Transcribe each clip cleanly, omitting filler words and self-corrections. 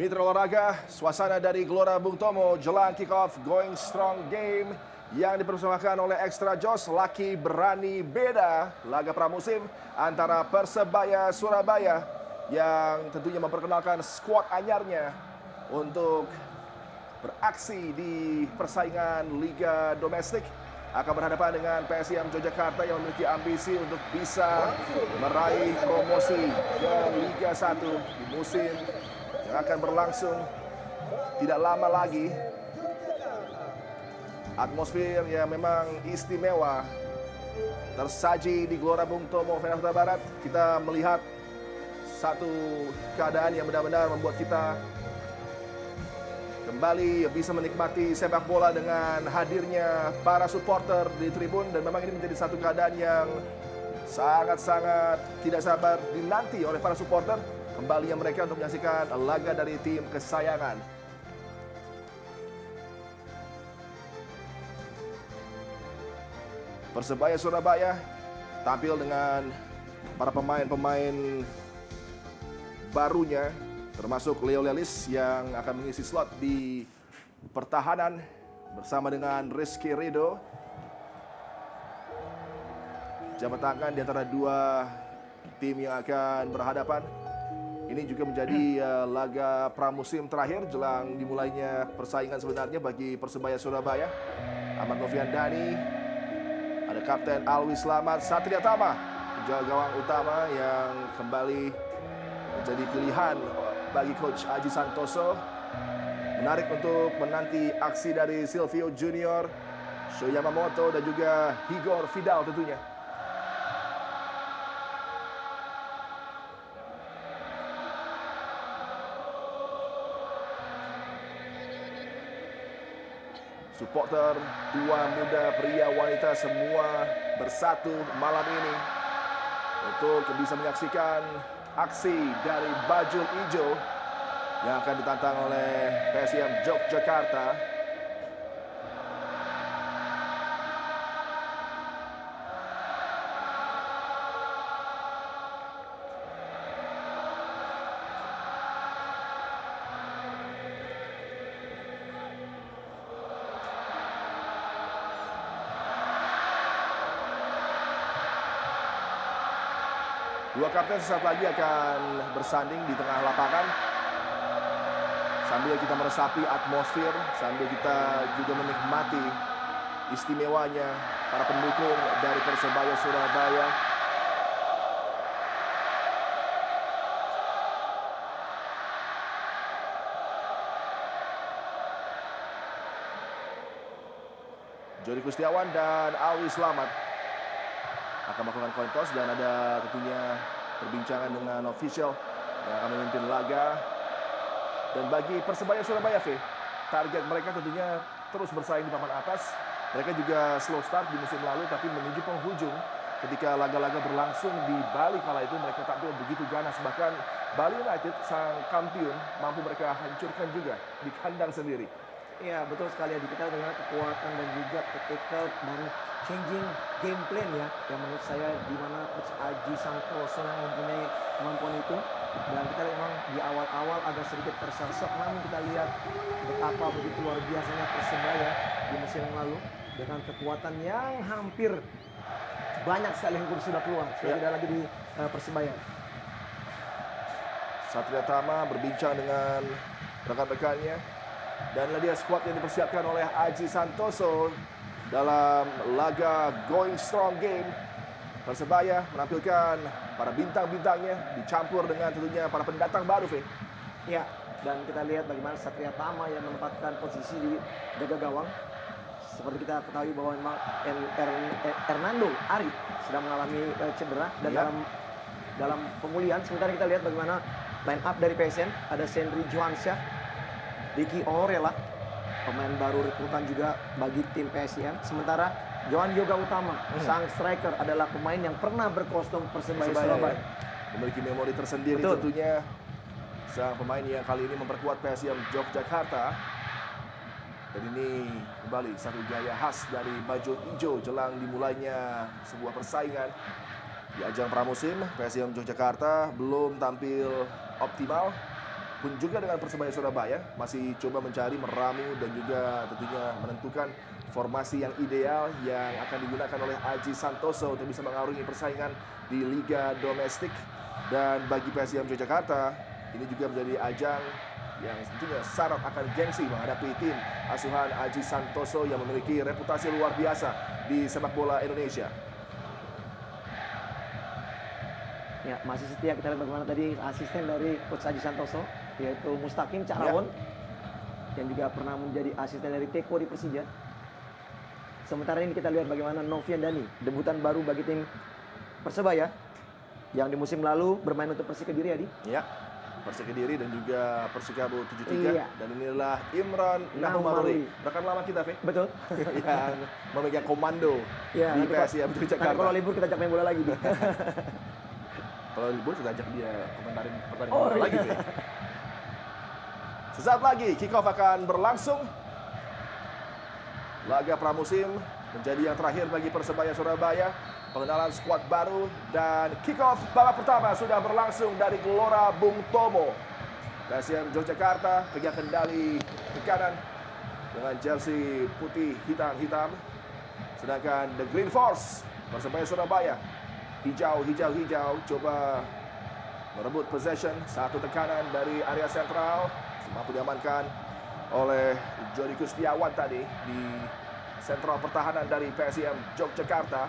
Mitra olahraga, suasana dari Gelora Bung Tomo jelang kick-off Going Strong Game yang dipersembahkan oleh Extra Joss, Laki Berani Beda, laga pramusim antara Persebaya Surabaya yang tentunya memperkenalkan skuad anyarnya untuk beraksi di persaingan Liga Domestik, akan berhadapan dengan PSIM Yogyakarta yang memiliki ambisi untuk bisa meraih promosi ke Liga 1 di musim yang akan berlangsung tidak lama lagi. Atmosfer yang memang istimewa tersaji di Gelora Bung Tomo, Jakarta Barat. Kita melihat satu keadaan yang benar-benar membuat kita kembali bisa menikmati sepak bola dengan hadirnya para supporter di tribun, dan memang ini menjadi satu keadaan yang sangat-sangat tidak sabar dinanti oleh para supporter, kembalinya mereka untuk menyaksikan laga dari tim kesayangan. Persebaya Surabaya tampil dengan para pemain-pemain barunya, termasuk Leo Lelis yang akan mengisi slot di pertahanan bersama dengan Rizky Ridho. Jabat tangan di antara dua tim yang akan berhadapan. Ini juga menjadi laga pramusim terakhir jelang dimulainya persaingan sebenarnya bagi Persebaya Surabaya. Ahmad Novian Dhani, ada Kapten Alwi Slamet, Satria Tama, penjaga gawang utama yang kembali menjadi pilihan bagi Coach Aji Santoso. Menarik untuk menanti aksi dari Silvio Junior, Sho Yamamoto, dan juga Igor Vidal tentunya. Supporter tua, muda, pria, wanita semua bersatu malam ini untuk bisa menyaksikan aksi dari Bajul Ijo yang akan ditantang oleh PSIM Yogyakarta. Dua kapten sesaat lagi akan bersanding di tengah lapangan. Sambil kita meresapi atmosfer, sambil kita juga menikmati istimewanya para pendukung dari Persebaya Surabaya. Jody Kustiawan dan Alwi Slamet akan melakukan coin toss, dan ada tentunya perbincangan dengan official yang akan memimpin laga. Dan bagi Persebaya Surabaya, target mereka tentunya terus bersaing di papan atas. Mereka juga slow start di musim lalu, tapi menuju penghujung ketika laga-laga berlangsung di Bali kala itu mereka tampil begitu ganas. Bahkan Bali United, sang kampiun, mampu mereka hancurkan juga di kandang sendiri. Iya, betul sekali. Kita dengan kekuatan dan juga tactical dan changing game plan ya, yang menurut saya di mana Coach Aji Santoso yang mempunyai kemampuan itu. Dan kita memang di awal-awal agak sedikit tersesat, namun kita lihat betapa begitu luar biasanya Persebaya di musim yang lalu dengan kekuatan yang hampir banyak sekali yang sudah keluar, sudah tidak lagi di Persebaya. Satria Tama berbincang dengan rekan-rekannya, dan dia skuad yang dipersiapkan oleh Aji Santoso dalam laga Going Strong Game. Persebaya menampilkan para bintang-bintangnya dicampur dengan tentunya para pendatang baru, Ya, dan kita lihat bagaimana Satria Tama yang menempatkan posisi di jaga gawang. Seperti kita ketahui bahwa memang Hernando Ari sedang mengalami cedera dan dalam pemulihan. Sementara kita lihat bagaimana line up dari PSM, ada Sendri Johansyah, Ricky Orela, pemain baru rekrutan juga bagi tim PSIM. Sementara Johan Yoga Utama, sang striker, adalah pemain yang pernah berkostum Persebaya Surabaya. Memiliki memori tersendiri. Betul. Tentunya sang pemain yang kali ini memperkuat PSIM Yogyakarta. Dan ini kembali satu gaya khas dari Bajul Ijo jelang dimulainya sebuah persaingan di ajang pramusim. PSIM Yogyakarta belum tampil optimal pun juga dengan Persebaya Surabaya masih coba mencari, meramu dan juga tentunya menentukan formasi yang ideal yang akan digunakan oleh Aji Santoso untuk bisa mengarungi persaingan di Liga Domestik. Dan bagi PSIM Yogyakarta, ini juga menjadi ajang yang tentunya syarat akan gengsi menghadapi tim asuhan Aji Santoso yang memiliki reputasi luar biasa di sepak bola Indonesia. Ya, masih setia kita lihat bagaimana tadi asisten dari Coach Aji Santoso, yaitu Mustaqim Cakrawon, yang juga pernah menjadi asisten dari Teko di Persija. Sementara ini kita lihat bagaimana Novian Dani, debutan baru bagi tim Persebaya, yang di musim lalu bermain untuk Persik Kediri, Adi. Ya, Persik Kediri dan juga Persikabo 73. Iya. Dan inilah Imran Nahumarui. Rekan lama kita, Fe. Betul. Yang memegang komando Ya, di nanti PSIM nanti Yogyakarta. kalau libur kita ajak main bola lagi. Di. Kalau libur kita ajak dia komentarin pertandingan Oh, bola iya. lagi, Fe. Sesaat lagi kick-off akan berlangsung. Laga pramusim menjadi yang terakhir bagi Persebaya Surabaya. Pengenalan skuad baru dan kick-off babak pertama sudah berlangsung dari Gelora Bung Tomo. PSIM Yogyakarta pegang kendali ke kanan dengan jersey putih hitam-hitam. Sedangkan The Green Force Persebaya Surabaya hijau-hijau coba merebut possession, satu tekanan dari area sentral, mampu diamankan oleh Jody Kustiawan tadi di sentral pertahanan dari PSIM Yogyakarta.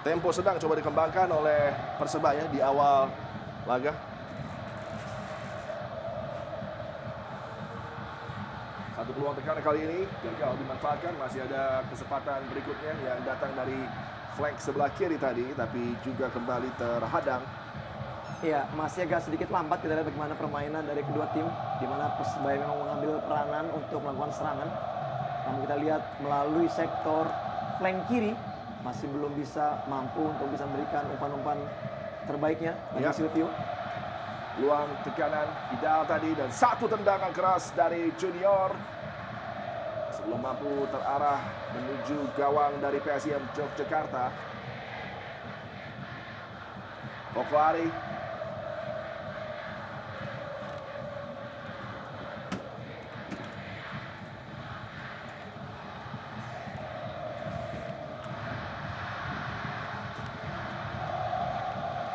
Tempo sedang coba dikembangkan oleh Persebaya di awal laga. Satu peluang tekanan kali ini gagal dimanfaatkan. Masih ada kesempatan berikutnya yang datang dari flank sebelah kiri tadi, tapi juga kembali terhadang. Ya, masih agak sedikit lambat kita lihat bagaimana permainan dari kedua tim, di mana Persebaya memang mengambil peranan untuk melakukan serangan. Namun kita lihat melalui sektor flank kiri masih belum bisa mampu untuk bisa memberikan umpan-umpan terbaiknya bagi Ya. Silvio. Peluang tekanan ideal tadi dan satu tendangan keras dari Junior sebelum mampu terarah menuju gawang dari PSIM Yogyakarta. Kokoari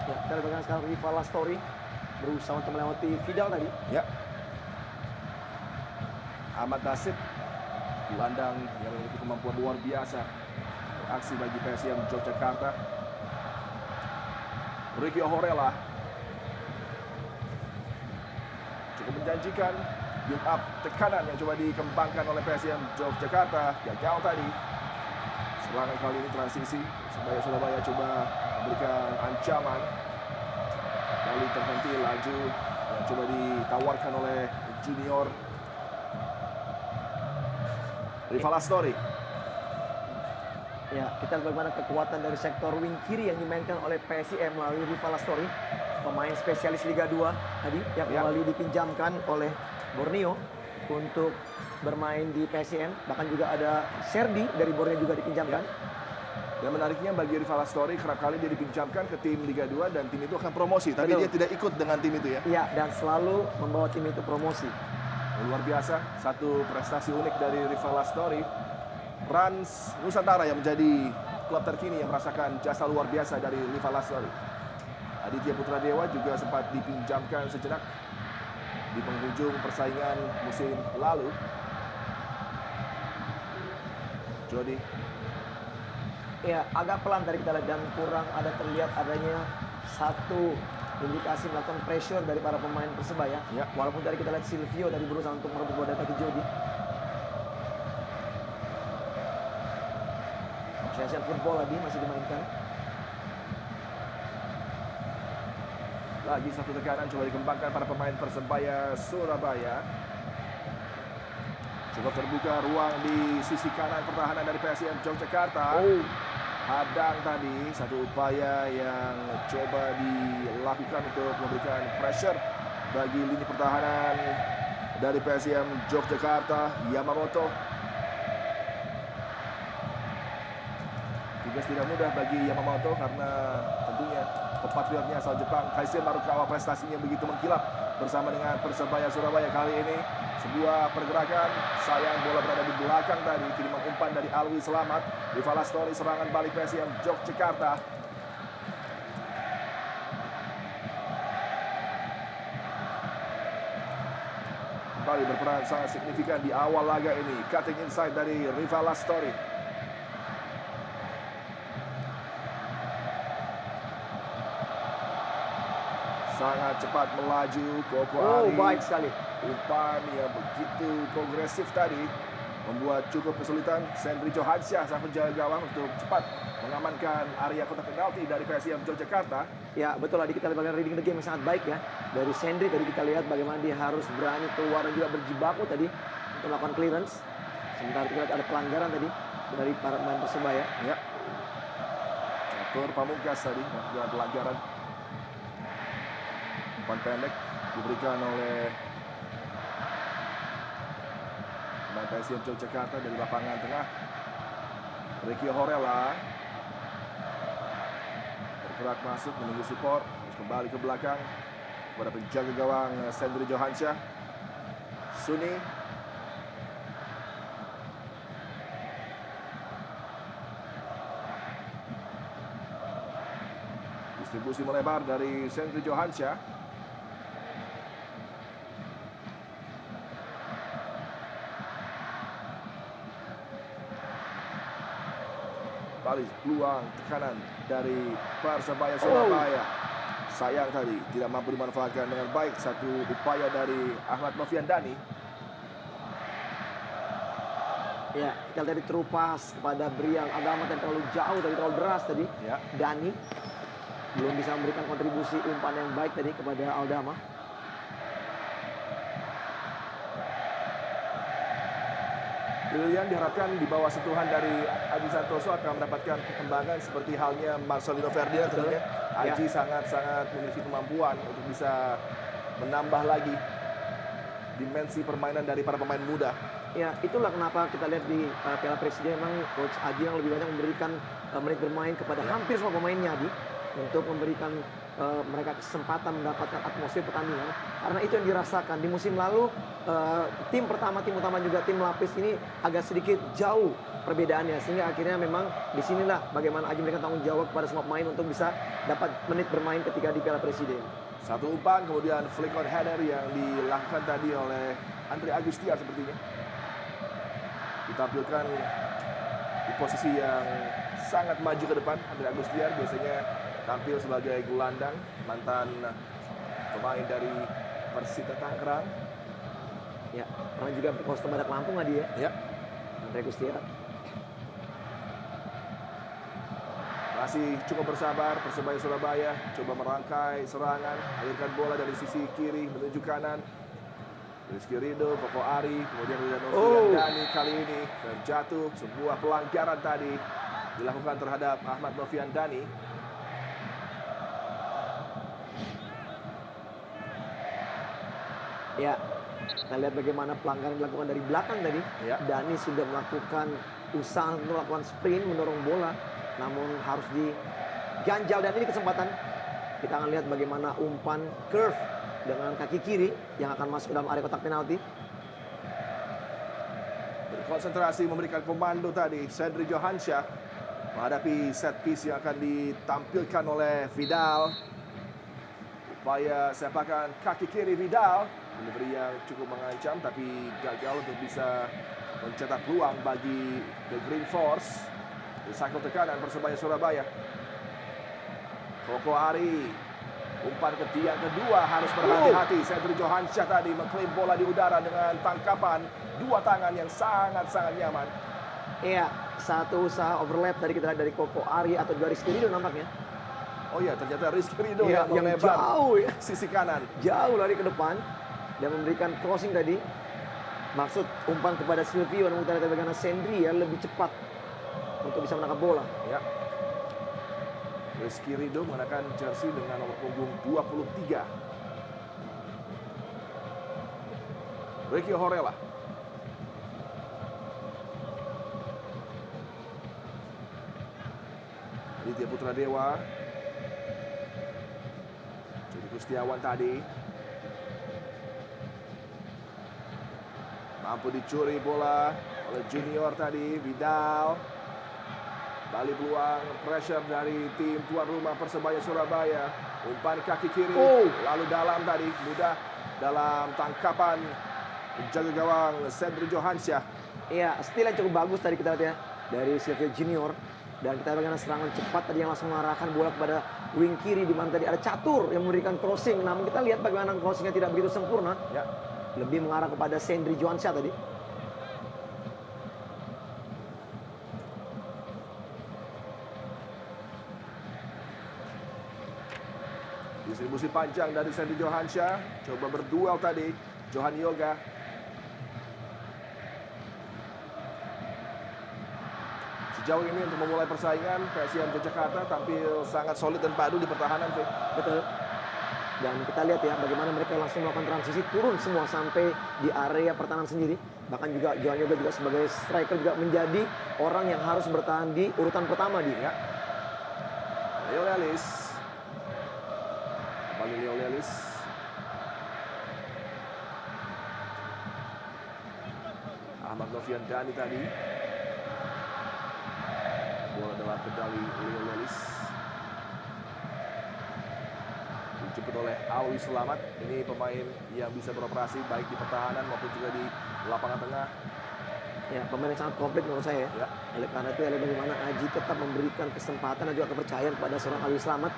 Ya, kita lihat bagaimana sekarang Rival Lastori berusaha untuk melewati Vidal tadi. ya. Ahmad Nasib, gelandang yang memiliki kemampuan luar biasa. Aksi bagi PSIM Yogyakarta. Ricky Ohorela cukup menjanjikan, build up tekanan yang coba dikembangkan oleh PSIM Yogyakarta. Gagal tadi. Serangan kali ini transisi. Surabaya coba memberikan ancaman. Kali terhenti laju yang coba ditawarkan oleh Junior. Rival Astori. Ya, kita lihat bagaimana kekuatan dari sektor wing kiri yang dimainkan oleh PSIM melalui Rival Lastori, pemain spesialis Liga 2 tadi yang Ya. kembali dipinjamkan oleh Borneo untuk bermain di PSIM. Bahkan juga ada Serdi dari Borneo juga dipinjamkan. Dan menariknya bagi Rival Astori, kerap kali dia dipinjamkan ke tim Liga 2 dan tim itu akan promosi. Tapi Betul. dia tidak ikut dengan tim itu ya. Iya, dan selalu membawa tim itu promosi. Luar biasa, satu prestasi unik dari Rival Astori. Rans Nusantara yang menjadi klub terkini yang merasakan jasa luar biasa dari Rival Astori. Aditya Putra Dewa juga sempat dipinjamkan sejenak di penghujung persaingan musim lalu. Jody. Ya, agak pelan dari kita lihat dan kurang ada terlihat adanya satu indikasi melakukan pressure dari para pemain Persebaya. Ya. Walaupun tadi kita lihat Silvio tadi berusaha untuk merebut bola dari kaki Jody. Asian Football lagi masih dimainkan. Lagi satu tekanan coba dikembangkan para pemain Persebaya Surabaya. Coba terbuka ruang di sisi kanan pertahanan dari PSIM Yogyakarta. Hadang tadi, satu upaya yang coba dilakukan untuk memberikan pressure bagi lini pertahanan dari PSM Yogyakarta, Yamamoto. Tugas tidak mudah bagi Yamamoto karena tentunya compatriotnya asal Jepang, Kaisen Marukawa, prestasinya begitu mengkilap bersama dengan Persebaya Surabaya kali ini. Sebuah pergerakan, sayang bola berada di belakang tadi, kiriman umpan dari Alwi Selamat. Rival Astori, serangan balik PSM Yogyakarta. Kembali berperan sangat signifikan di awal laga ini. Cutting inside dari Rival Astori. Sangat cepat melaju Koko Ari. Baik sekali. Umpan yang begitu progresif tadi membuat cukup kesulitan Sendri Johansyah sang penjaga gawang untuk cepat mengamankan area kotak penalti dari PSM Yogyakarta. Ya betul, tadi kita lihat bagaimana reading the game yang sangat baik ya. Dari Sendri tadi kita lihat bagaimana dia harus berani keluar dan juga berjibaku tadi untuk melakukan clearance. Sementara kita lihat ada pelanggaran tadi dari para pemain Persebaya. Ya. Catur Pamungkas tadi melakukan pelanggaran. Umpan pendek diberikan oleh pemain PSM Yogyakarta dari lapangan tengah. Ricky Horella bergerak masuk menunggu support, terus kembali ke belakang kepada penjaga gawang Sendri Johansyah. Suni distribusi melebar dari Sendri Johansyah. Balik peluang tekanan dari Persebaya Surabaya. Sayang tadi tidak mampu dimanfaatkan dengan baik satu upaya dari Ahmad Novian Dani. Ya, kita lihat tadi terupas kepada Brian Agama yang terlalu jauh tadi, terlalu deras tadi. Ya. Dani belum bisa memberikan kontribusi umpan yang baik tadi kepada Aldama. Lilian diharapkan di bawah sentuhan dari Aji Santoso akan mendapatkan perkembangan seperti halnya Marcelino Ferdinand tentunya. Aji sangat-sangat memiliki kemampuan untuk bisa menambah lagi dimensi permainan dari para pemain muda. Ya, itulah kenapa kita lihat di Piala Presiden memang Coach Aji yang lebih banyak memberikan menit bermain kepada hampir semua pemainnya untuk memberikan mereka kesempatan mendapatkan atmosfer pertandingan, karena itu yang dirasakan di musim lalu. Tim utama juga tim lapis ini agak sedikit jauh perbedaannya, sehingga akhirnya memang disinilah bagaimana Aji memberikan tanggung jawab kepada semua pemain untuk bisa dapat menit bermain ketika di Piala Presiden. Satu umpan kemudian flick on header yang dilakukan tadi oleh Andre Agustiar sepertinya ditampilkan di posisi yang sangat maju ke depan. Andre Agustiar biasanya tampil sebagai gelandang, mantan pemain dari Persita Tangerang. Ya, pernah juga berkostum Badak Lampung nggak dia? Ya. Andre Gustiar. Masih cukup bersabar Persebaya Surabaya, coba merangkai serangan, alirkan bola dari sisi kiri menuju kanan. Rizky Ridho, Koko Ari, kemudian Novian Dani kali ini terjatuh. Sebuah pelanggaran tadi dilakukan terhadap Ahmad Novian Dani. Ya, kita lihat bagaimana pelanggaran dilakukan dari belakang tadi. Ya. Dani sudah melakukan usaha untuk melakukan sprint, mendorong bola, namun harus diganjal, dan ini kesempatan. Kita akan lihat bagaimana umpan curve dengan kaki kiri yang akan masuk dalam area kotak penalti. Berkonsentrasi memberikan komando tadi Sendri Johansyah menghadapi set piece yang akan ditampilkan oleh Vidal. Upaya sepakan kaki kiri Vidal, delivery yang cukup mengancam tapi gagal untuk bisa mencetak peluang bagi The Green Force. Disangkut tekanan Persebaya Surabaya. Koko Ari, umpan ke tiang kedua, harus berhati-hati. Sendri Johansyah tadi mengklaim bola di udara dengan tangkapan dua tangan yang sangat-sangat nyaman. Iya, satu usaha overlap dari kita lihat dari Koko Ari atau juga Rizky Ridho nampaknya. Oh iya, ternyata Rizky Ridho Iya, yang yang melebar jauh ya. sisi kanan. Jauh lari ke depan dan memberikan crossing tadi. Maksud umpan kepada Silvio, namun kita lihat bagaimana Sendri ya lebih cepat untuk bisa menangkap bola. Ya. Rizky Ridho mengenakan jersey dengan nomor punggung 23. Ricky Horella. Aditya Putra Dewa. Jadi Gustiawan tadi. Mampu dicuri bola oleh Junior tadi. Vidal. Balik peluang, pressure dari tim tuan rumah Persebaya Surabaya. Umpan kaki kiri, lalu dalam tadi. Mudah dalam tangkapan penjaga gawang Sendri Johansyah. Iya, steal yang cukup bagus tadi kita lihat ya dari Silvio Junior. Dan kita bagaimana serangan cepat tadi yang langsung mengarahkan bola kepada wing kiri di mana tadi ada Catur yang memberikan crossing. Namun kita lihat bagaimana crossingnya tidak begitu sempurna. Ya. Lebih mengarah kepada Sendri Johansyah tadi. Distribusi panjang dari Sendri Johansyah. Coba berduel tadi. Johan Yoga. Sejauh ini untuk memulai persaingan, PSIM Yogyakarta tampil sangat solid dan padu di pertahanan. Betul. Dan kita lihat ya bagaimana mereka langsung melakukan transisi turun semua sampai di area pertahanan sendiri. Bahkan juga Johan Yoga juga sebagai striker juga menjadi orang yang harus bertahan di urutan pertama dia. Ya. Leo Lelis. Kembali Leo Lelis. Ahmad Novian Dhani tadi. Bola dalam kendali Leo Lelis. Dijemput oleh Alwi Selamat. Ini pemain yang bisa beroperasi baik di pertahanan maupun juga di lapangan tengah. Ya, pemain yang sangat komplit menurut saya. Ya. Oleh karena itu, bagaimana Aji tetap memberikan kesempatan dan juga kepercayaan kepada seorang Alwi Selamat.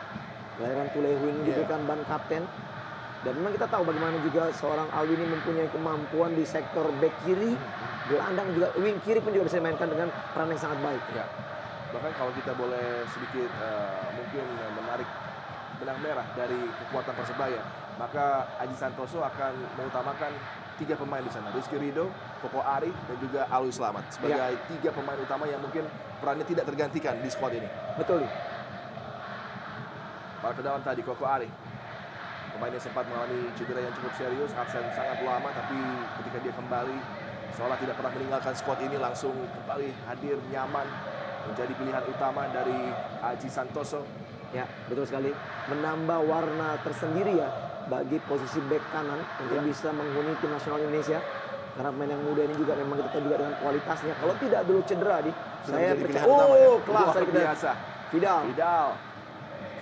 Kelahiran Tulehu ini diberikan ban kapten. Dan memang kita tahu bagaimana juga seorang Alwi ini mempunyai kemampuan di sektor back kiri, gelandang juga wing kiri pun juga bisa dimainkan dengan peran yang sangat baik. Ya. Bahkan kalau kita boleh sedikit mungkin menarik benang merah dari kekuatan Persebaya, maka Aji Santoso akan mengutamakan 3 pemain di sana. Rizky Ridho, Koko Ari, dan juga Alwi Selamat. Sebagai 3 pemain utama yang mungkin perannya tidak tergantikan di squad ini. Betul. Para ke dalam tadi, Koko Ari. Pemain yang sempat mengalami cedera yang cukup serius, absen sangat lama, tapi ketika dia kembali, seolah tidak pernah meninggalkan squad ini, langsung kembali hadir nyaman, menjadi pilihan utama dari Aji Santoso. Ya, betul sekali. Menambah warna tersendiri ya bagi posisi bek kanan untuk bisa menghuni tim nasional Indonesia. Karena pemain yang muda ini juga memang kita tahu juga dengan kualitasnya. Kalau tidak dulu cedera saya percaya. Kelas luar kita. biasa. Vidal.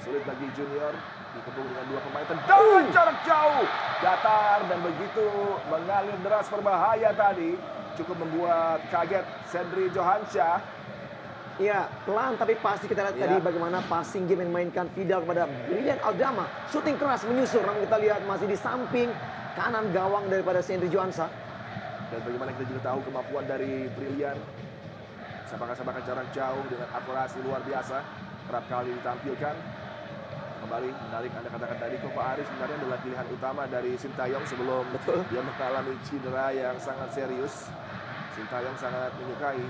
Sulit bagi Junior. Dikepung dengan 2 pemain. Tendangan jarak jauh. Datar dan begitu mengalir deras berbahaya tadi. Cukup membuat kaget Sendri Johansyah. Iya, pelan tapi pasti kita lihat tadi bagaimana passing game yang mainkan Vidal kepada Brilian Aldama. Shooting keras menyusul, namun kita lihat masih di samping kanan gawang daripada Sendri Johansyah. Dan bagaimana kita juga tahu kemampuan dari Brilian. Sepakat-sepakat jarak jauh dengan akurasi luar biasa. Kerap kali ditampilkan. Kembali menarik Anda katakan tadi, Koko Ari sebenarnya adalah pilihan utama dari Sintayong sebelum dia mengalami cedera yang sangat serius. Sintayong sangat menyukai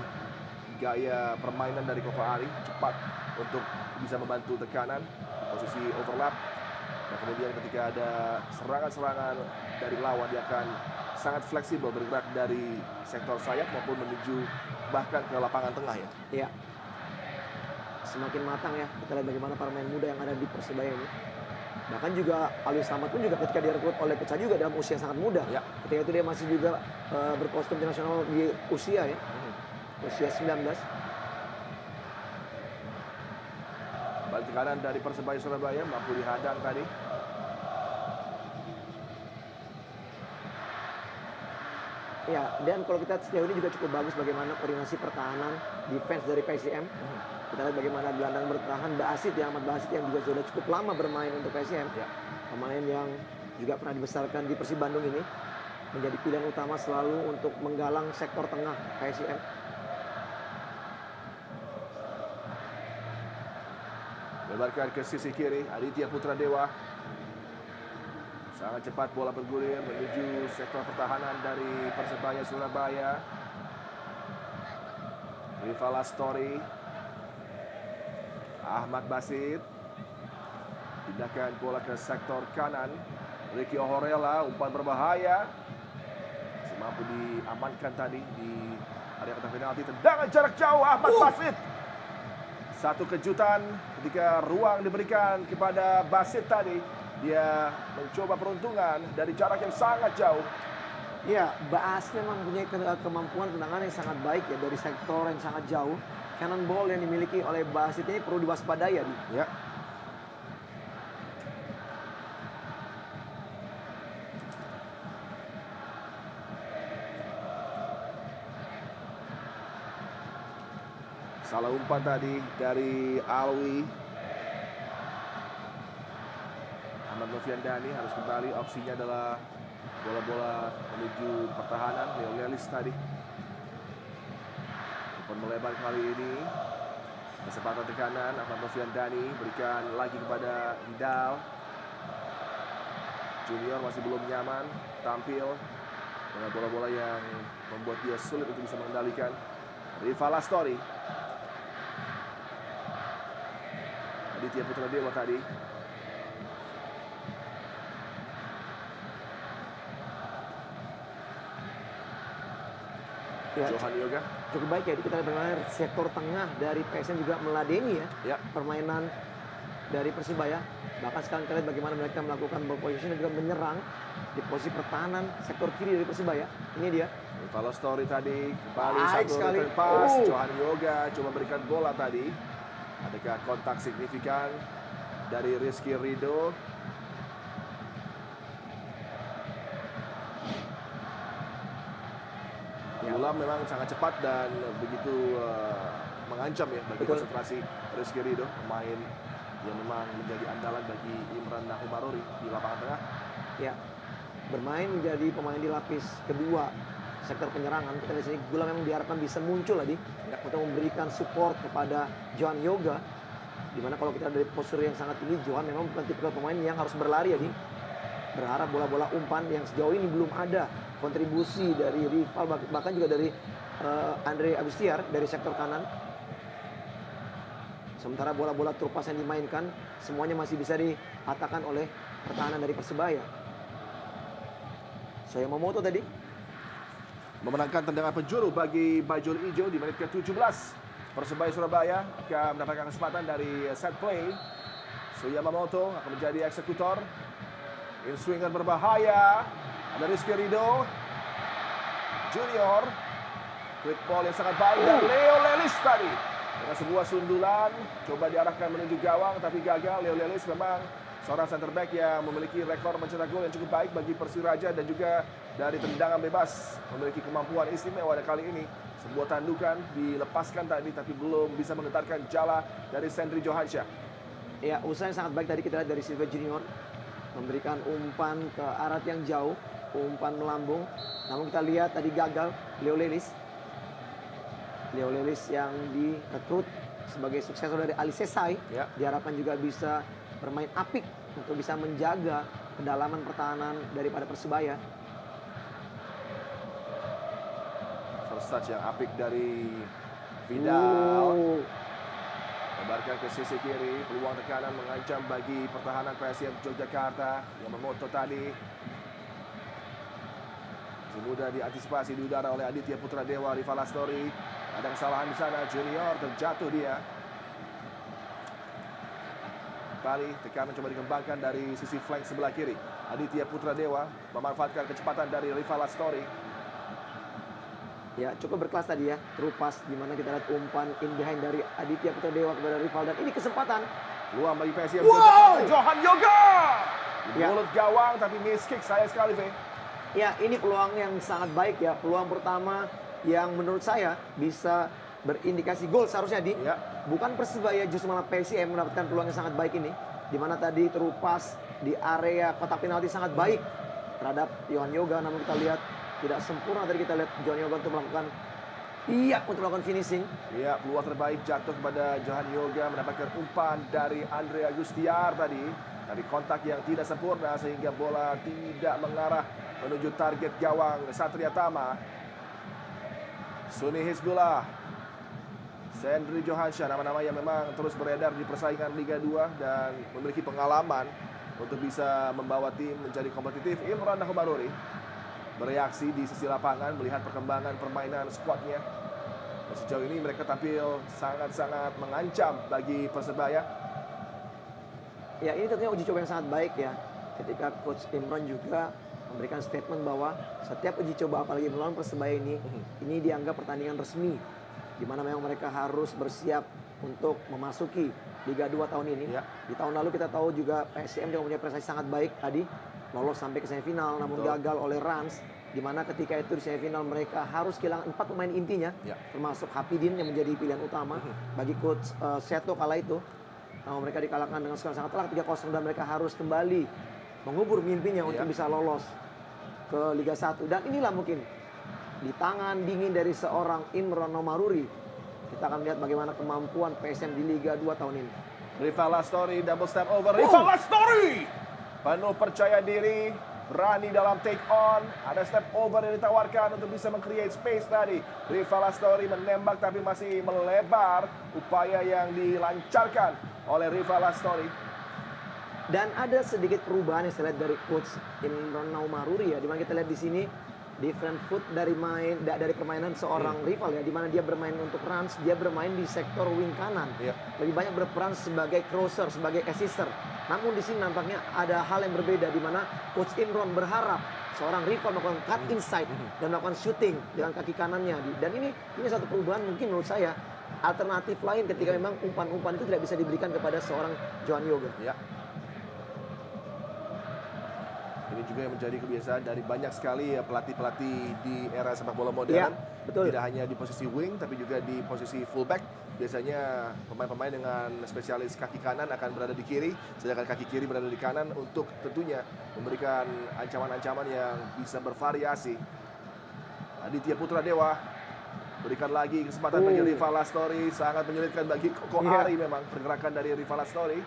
gaya permainan dari Koko Ari, cepat untuk bisa membantu tekanan, posisi overlap. Dan kemudian ketika ada serangan-serangan dari lawan, dia akan sangat fleksibel bergerak dari sektor sayap maupun menuju bahkan ke lapangan tengah ya. Iya. Semakin matang ya, kita lihat bagaimana para pemain muda yang ada di Persebaya ini. Bahkan juga Alwi Selamat pun juga ketika direkrut oleh Pecah juga dalam usia sangat muda. Ya. Ketika itu dia masih juga berkostum internasional di usia ya. Usia 19. Balik kanan dari Persebaya Surabaya, mampu dihadang tadi. Ya, dan kalau kita sejauh ini juga cukup bagus bagaimana koordinasi pertahanan defense dari PSIM. Kita lihat bagaimana gelandang bertahan Basit ya, Ahmad Basit yang juga sudah cukup lama bermain untuk PSIM. Ya. Pemain yang juga pernah dibesarkan di Persib Bandung ini menjadi pilihan utama selalu untuk menggalang sektor tengah PSIM. Lebarkan ke sisi kiri, Aditya Putra Dewa. Sangat cepat bola bergulir menuju sektor pertahanan dari Persebaya Surabaya. Rivala Story. Ahmad Basit. Pindahkan bola ke sektor kanan. Ricky Horella, umpan berbahaya. mampu diamankan tadi di area kotak penalti. Tendangan jarak jauh Ahmad Basit. Satu kejutan ketika ruang diberikan kepada Basit tadi. Dia mencoba peruntungan dari jarak yang sangat jauh. Ya, Baas memang punya kemampuan tendangan yang sangat baik ya dari sektor yang sangat jauh. Cannonball yang dimiliki oleh Basit ini perlu diwaspadai ya. Ya. Salah umpan tadi dari Alwi. Ahmad Noviandani harus kembali. Opsinya adalah bola-bola menuju pertahanan. Leo Lelis tadi. Umpan melebar kali ini. Kesempatan tekanan. Ahmad Noviandani berikan lagi kepada Vidal. Junior masih belum nyaman tampil dengan bola-bola yang membuat dia sulit untuk bisa mengendalikan. Rival Astori. Aditya Putra Dewa tadi. Ya, Johan Yoga. cukup baik ya. Kita lihat bagaimana sektor tengah dari PSM juga meladeni Ya. permainan dari Persibaya. Bahkan sekarang kita lihat bagaimana mereka melakukan ball position dan juga menyerang di posisi pertahanan sektor kiri dari Persibaya. Ini dia. Rival Astori tadi kembali Baik satu sekali. return pass. Oh. Johan Yoga coba berikan bola tadi. Adakah kontak signifikan dari Rizky Ridho? Ya. Bola memang sangat cepat dan begitu mengancam ya bagi Betul. konsentrasi Rizky Ridho, pemain yang memang menjadi andalan bagi Imran Nahumarori di lapangan tengah. Ya, bermain menjadi pemain di lapis kedua sektor penyerangan. Kita di sini Gula memang diharapkan bisa muncul tadi untuk memberikan support kepada Johan Yoga. Dimana kalau kita dari postur yang sangat tinggi, Johan memang bukan tipe pemain yang harus berlari ya, berharap bola-bola umpan yang sejauh ini belum ada kontribusi dari rival, bahkan juga dari Andre Agustiar dari sektor kanan. Sementara bola-bola trupas yang dimainkan semuanya masih bisa dipatahkan oleh pertahanan dari Persebaya. Soyamomoto tadi Memenangkan tendangan penjuru bagi Bajul Ijo di menit ke-17. Persebaya Surabaya akan mendapatkan kesempatan dari set play. Suyamamoto akan menjadi eksekutor. In swinger berbahaya. Ada Rizky Ridho. Junior. Quick ball yang sangat baik dan Leo Lelis tadi. Dengan sebuah sundulan. Coba diarahkan menuju gawang tapi gagal. Leo Lelis memang seorang center back yang memiliki rekor mencetak gol yang cukup baik bagi Persiraja dan juga dari tendangan bebas memiliki kemampuan istimewa. Dan kali ini sebuah tandukan dilepaskan tadi tapi belum bisa menggetarkan jala dari Sendri Johansyah. ya, usaha yang sangat baik tadi kita lihat dari Silva Junior memberikan umpan ke arah yang jauh, umpan melambung. Namun kita lihat tadi gagal Leo Lelis yang direkrut sebagai suksesor dari Ali Sesai. Ya. Diharapkan juga bisa bermain apik untuk bisa menjaga kedalaman pertahanan daripada Persebaya. First touch yang apik dari Vidal. Lebarkan ke sisi kiri, peluang tekanan mengancam bagi pertahanan PSM Yogyakarta. Yamamoto tadi masih mudah diantisipasi di udara oleh Aditya Putra Dewa. Rival Astori, ada kesalahan di sana. Junior terjatuh dia. Kali tekanan coba dikembangkan dari sisi flank sebelah kiri. Aditya Putra Dewa memanfaatkan kecepatan dari Rival Astori. Ya, cukup berkelas tadi ya, terupas di mana kita lihat umpan in behind dari Aditya Putra Dewa kepada rival, dan ini kesempatan. Peluang bagi PSM Wow! Yogyakarta. Johan Yoga di Ya. mulut gawang tapi miss kick sayang sekali, Fe. Ya, ini peluang yang sangat baik ya, peluang pertama yang menurut saya bisa berindikasi gol seharusnya di. Ya. Bukan Persebaya, justru malah PSM mendapatkan peluang yang sangat baik ini. Di mana tadi terupas di area kotak penalti sangat baik terhadap Johan Yoga, namun kita lihat tidak sempurna. Tadi kita lihat Johan Yoga untuk melakukan finishing. Iya, peluang terbaik jatuh kepada Johan Yoga, mendapatkan umpan dari Andre Agustiar tadi. Dari kontak yang tidak sempurna sehingga bola tidak mengarah menuju target gawang Satria Tama. Suni Hizbullah, Sendri Johansyah, nama-nama yang memang terus beredar di persaingan Liga 2 dan memiliki pengalaman untuk bisa membawa tim menjadi kompetitif. Imran Nahumaruri bereaksi di sisi lapangan, melihat perkembangan permainan skuadnya. Dan sejauh ini mereka tampil sangat-sangat mengancam bagi Persebaya. Ya, ini tentunya uji coba yang sangat baik ya. Ketika Coach Imron juga memberikan statement bahwa setiap uji coba apalagi melawan Persebaya ini dianggap pertandingan resmi, di mana memang mereka harus bersiap untuk memasuki Liga 2 tahun ini. Ya. Di tahun lalu kita tahu juga PSM juga punya prestasi sangat baik tadi, lolos sampai ke semifinal namun gagal oleh Rans, di mana ketika itu di semifinal mereka harus kehilangan 4 pemain intinya, termasuk Hapidin yang menjadi pilihan utama bagi Coach Seto kala itu. Mereka dikalahkan dengan skor sangat telak 3-0 dan mereka harus kembali mengubur mimpinya untuk bisa lolos ke Liga 1. Dan inilah mungkin di tangan dingin dari seorang Imron Nomaruri kita akan lihat bagaimana kemampuan PSM di Liga 2 tahun ini. Rival Lastori double step over. Rival Lastori penuh percaya diri, berani dalam take on. Ada step over yang ditawarkan untuk bisa meng-create space tadi. Rival Lastori menembak tapi masih melebar. Upaya yang dilancarkan oleh Rival Lastori. Dan ada sedikit perubahan yang saya lihat dari Coach Imron Nomaruri ya, di mana kita lihat di sini different foot dari permainan seorang rival ya, di mana dia bermain untuk runs, dia bermain di sektor wing kanan. Lebih banyak berperan sebagai crosser, sebagai assister. Namun di sini nampaknya ada hal yang berbeda, di mana Coach Imron berharap seorang rival melakukan cut inside dan melakukan shooting dengan kaki kanannya. Dan ini satu perubahan mungkin menurut saya alternatif lain ketika memang umpan-umpan itu tidak bisa diberikan kepada seorang Johan Yoga. Ya. Ini juga yang menjadi kebiasaan dari banyak sekali pelatih-pelatih di era sepak bola modern. Betul. Tidak hanya di posisi wing, tapi juga di posisi fullback. Biasanya pemain-pemain dengan spesialis kaki kanan akan berada di kiri, sedangkan kaki kiri berada di kanan untuk tentunya memberikan ancaman-ancaman yang bisa bervariasi. Aditya Putra Dewa berikan lagi kesempatan bagi Rival Lastori. Sangat menyulitkan bagi Koko Ari memang pergerakan dari Rival Lastori.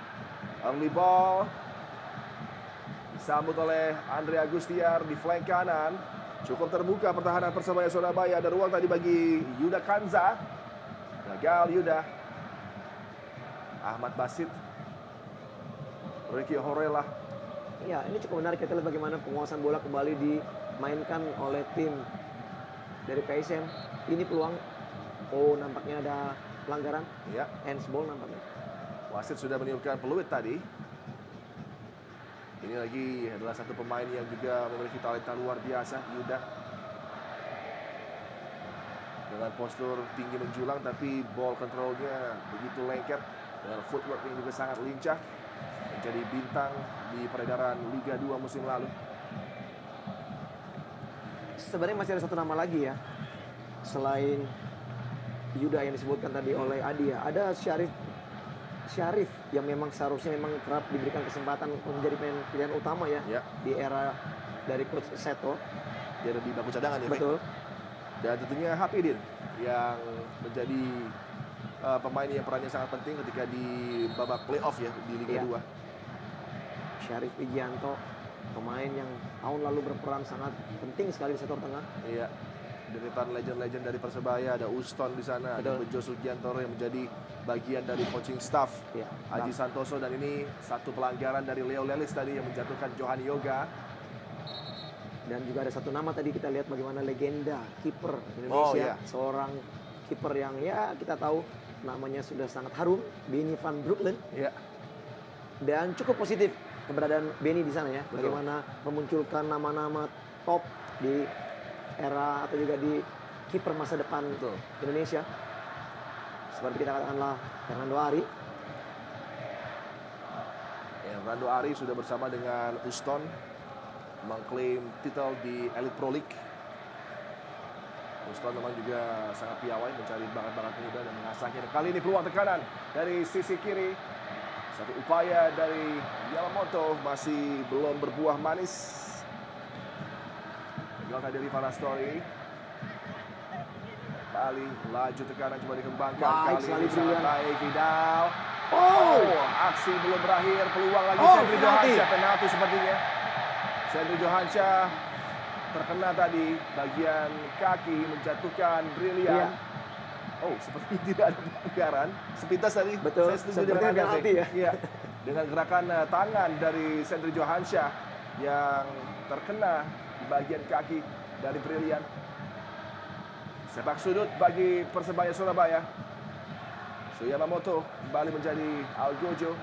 Early ball disambut oleh Andre Agustiar di flank kanan. Cukup terbuka pertahanan Persebaya Surabaya. Ada ruang tadi bagi Yuda Kanza. Gagal Yuda. Ahmad Basit. Ricky Horela. Ya, ini cukup menarik kita lihat bagaimana penguasaan bola kembali dimainkan oleh tim dari PSM. Ini peluang. Oh, nampaknya ada pelanggaran. Ya. Handsball nampaknya. Wasit sudah meniupkan peluit tadi. Ini lagi adalah satu pemain yang juga memiliki talenta luar biasa, Yuda. Dengan postur tinggi menjulang tapi ball controlnya begitu lengket. Dengan footwork yang juga sangat lincah. Menjadi bintang di peredaran Liga 2 musim lalu. Sebenarnya masih ada satu nama lagi ya. Selain Yuda yang disebutkan tadi oleh Adi ya. Ada Syarif yang memang seharusnya memang kerap diberikan kesempatan untuk menjadi pilihan utama ya, di era dari Coach Seto. Dia ada di bangku cadangan ya. Betul. Dan tentunya Hapidin yang menjadi pemain yang perannya sangat penting ketika di babak playoff ya di Liga 2. Syarif Wijianto, pemain yang tahun lalu berperan sangat penting sekali di sektor tengah. Iya. Deretan legend-legend dari Persebaya, ada Uston di sana, ada Bejo Sugiantoro yang menjadi bagian dari coaching staff Aji Santoso, dan ini satu pelanggaran dari Leo Lelis tadi yang menjatuhkan Johan Yoga. Dan juga ada satu nama tadi kita lihat bagaimana legenda kiper Indonesia, seorang kiper yang ya kita tahu namanya sudah sangat harum, Benny van Breukelen. Dan cukup positif keberadaan Benny di sana ya, bagaimana memunculkan nama-nama top di era atau juga di kiper masa depan Indonesia. Seperti kita katakanlah Hernando Ari. Hernando Ari sudah bersama dengan Uston mengklaim titel di Elite Pro League. Uston memang juga sangat piawai mencari bakat-bakat muda dan mengasahnya. Kali ini peluang tekanan dari sisi kiri. Satu upaya dari Yamamoto masih belum berbuah manis. Gagal tadi Rival Lastori. Kali laju tekanan coba dikembangkan. Kali ini sangat baik Vidal. Aksi belum berakhir. Peluang lagi Sendri Johansyah. Penalti sepertinya. Sendri Johansyah terkena tadi bagian kaki, menjatuhkan Brilian. Seperti tidak ada pelanggaran. Sepintas tadi. Betul. Saya setuju dengan penalti ya. Iya. Dengan gerakan tangan dari Sendri Johansyah yang terkena di bagian kaki. dari Brilian. Sepak sudut bagi Persebaya Surabaya. Yamamoto kembali menjadi Algojo.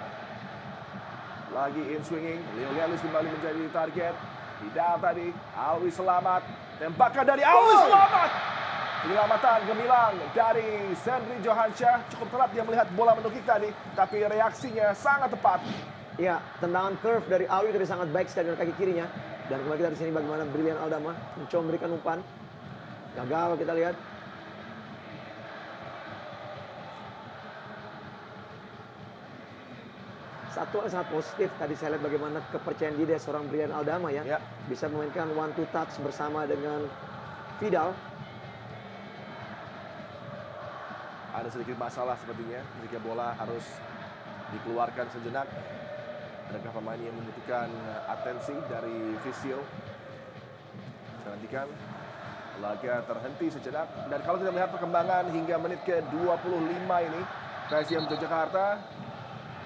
Lagi in swinging. Leo Lelis kembali menjadi target. Tidak tadi. Alwi Selamat. Tembakan dari Alwi Selamat. Penyelamatan gemilang dari Sendri Johansyah. Cukup telat dia melihat bola menukik tadi. Tapi reaksinya sangat tepat. Ya, tendangan curve dari Alwi tadi sangat baik sekali dengan kaki kirinya. Dan kembali kita di sini bagaimana Brilian Aldama mencoba memberikan umpan. Gagal kita lihat. Satu hal sangat positif tadi saya lihat bagaimana kepercayaan diri dari seorang Brilian Aldama ya. Bisa memainkan one two touch bersama dengan Vidal. Ada sedikit masalah sepertinya ketika bola harus dikeluarkan sejenak. Adakah pemain yang membutuhkan atensi dari visio? Kita nantikan. Laga terhenti sejenak. Dan kalau kita melihat perkembangan hingga menit ke-25 ini, PSIM Yogyakarta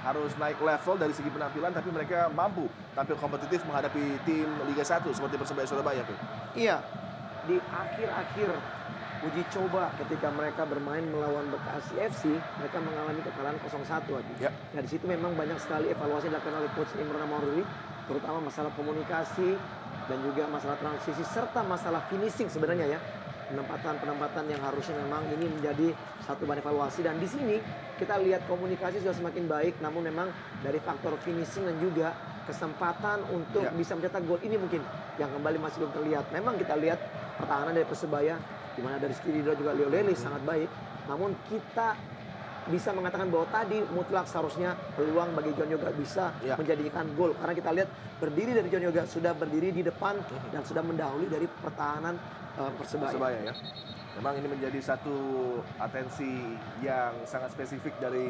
harus naik level dari segi penampilan, tapi mereka mampu tampil kompetitif menghadapi tim Liga 1 seperti Persebaya Surabaya. Iya, di akhir-akhir uji coba ketika mereka bermain melawan Bekasi FC, mereka mengalami kekalahan 0-1. Nah di situ memang banyak sekali evaluasi dilakukan oleh Coach Imran Maururi, terutama masalah komunikasi dan juga masalah transisi serta masalah finishing sebenarnya ya. Penempatan yang harusnya memang ini menjadi satu bahan evaluasi, dan di sini kita lihat komunikasi sudah semakin baik, namun memang dari faktor finishing dan juga kesempatan untuk bisa mencetak gol ini mungkin yang kembali masih belum terlihat. Memang kita lihat pertahanan dari Persebaya di mana dari Rizky Ridho juga Leo Lelis sangat baik, namun kita bisa mengatakan bahwa tadi mutlak seharusnya peluang bagi John Yoga bisa menjadikan gol, karena kita lihat berdiri dari John Yoga sudah berdiri di depan dan sudah mendahului dari pertahanan Persebaya ya. Memang ini menjadi satu atensi yang sangat spesifik dari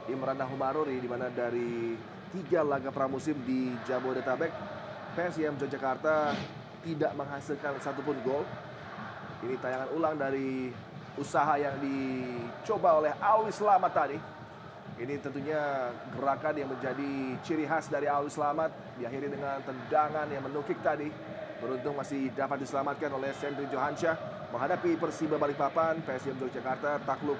Imran Nahumaruri, di mana dari 3 laga pramusim di Jabodetabek, PSIM Yogyakarta tidak menghasilkan satupun gol. Ini tayangan ulang dari usaha yang dicoba oleh Alwi Selamat tadi. Ini tentunya gerakan yang menjadi ciri khas dari Alwi Selamat, diakhiri dengan tendangan yang menukik tadi. Beruntung masih dapat diselamatkan oleh Sendri Johansyah. Menghadapi Persiba Balikpapan, PSIM Yogyakarta takluk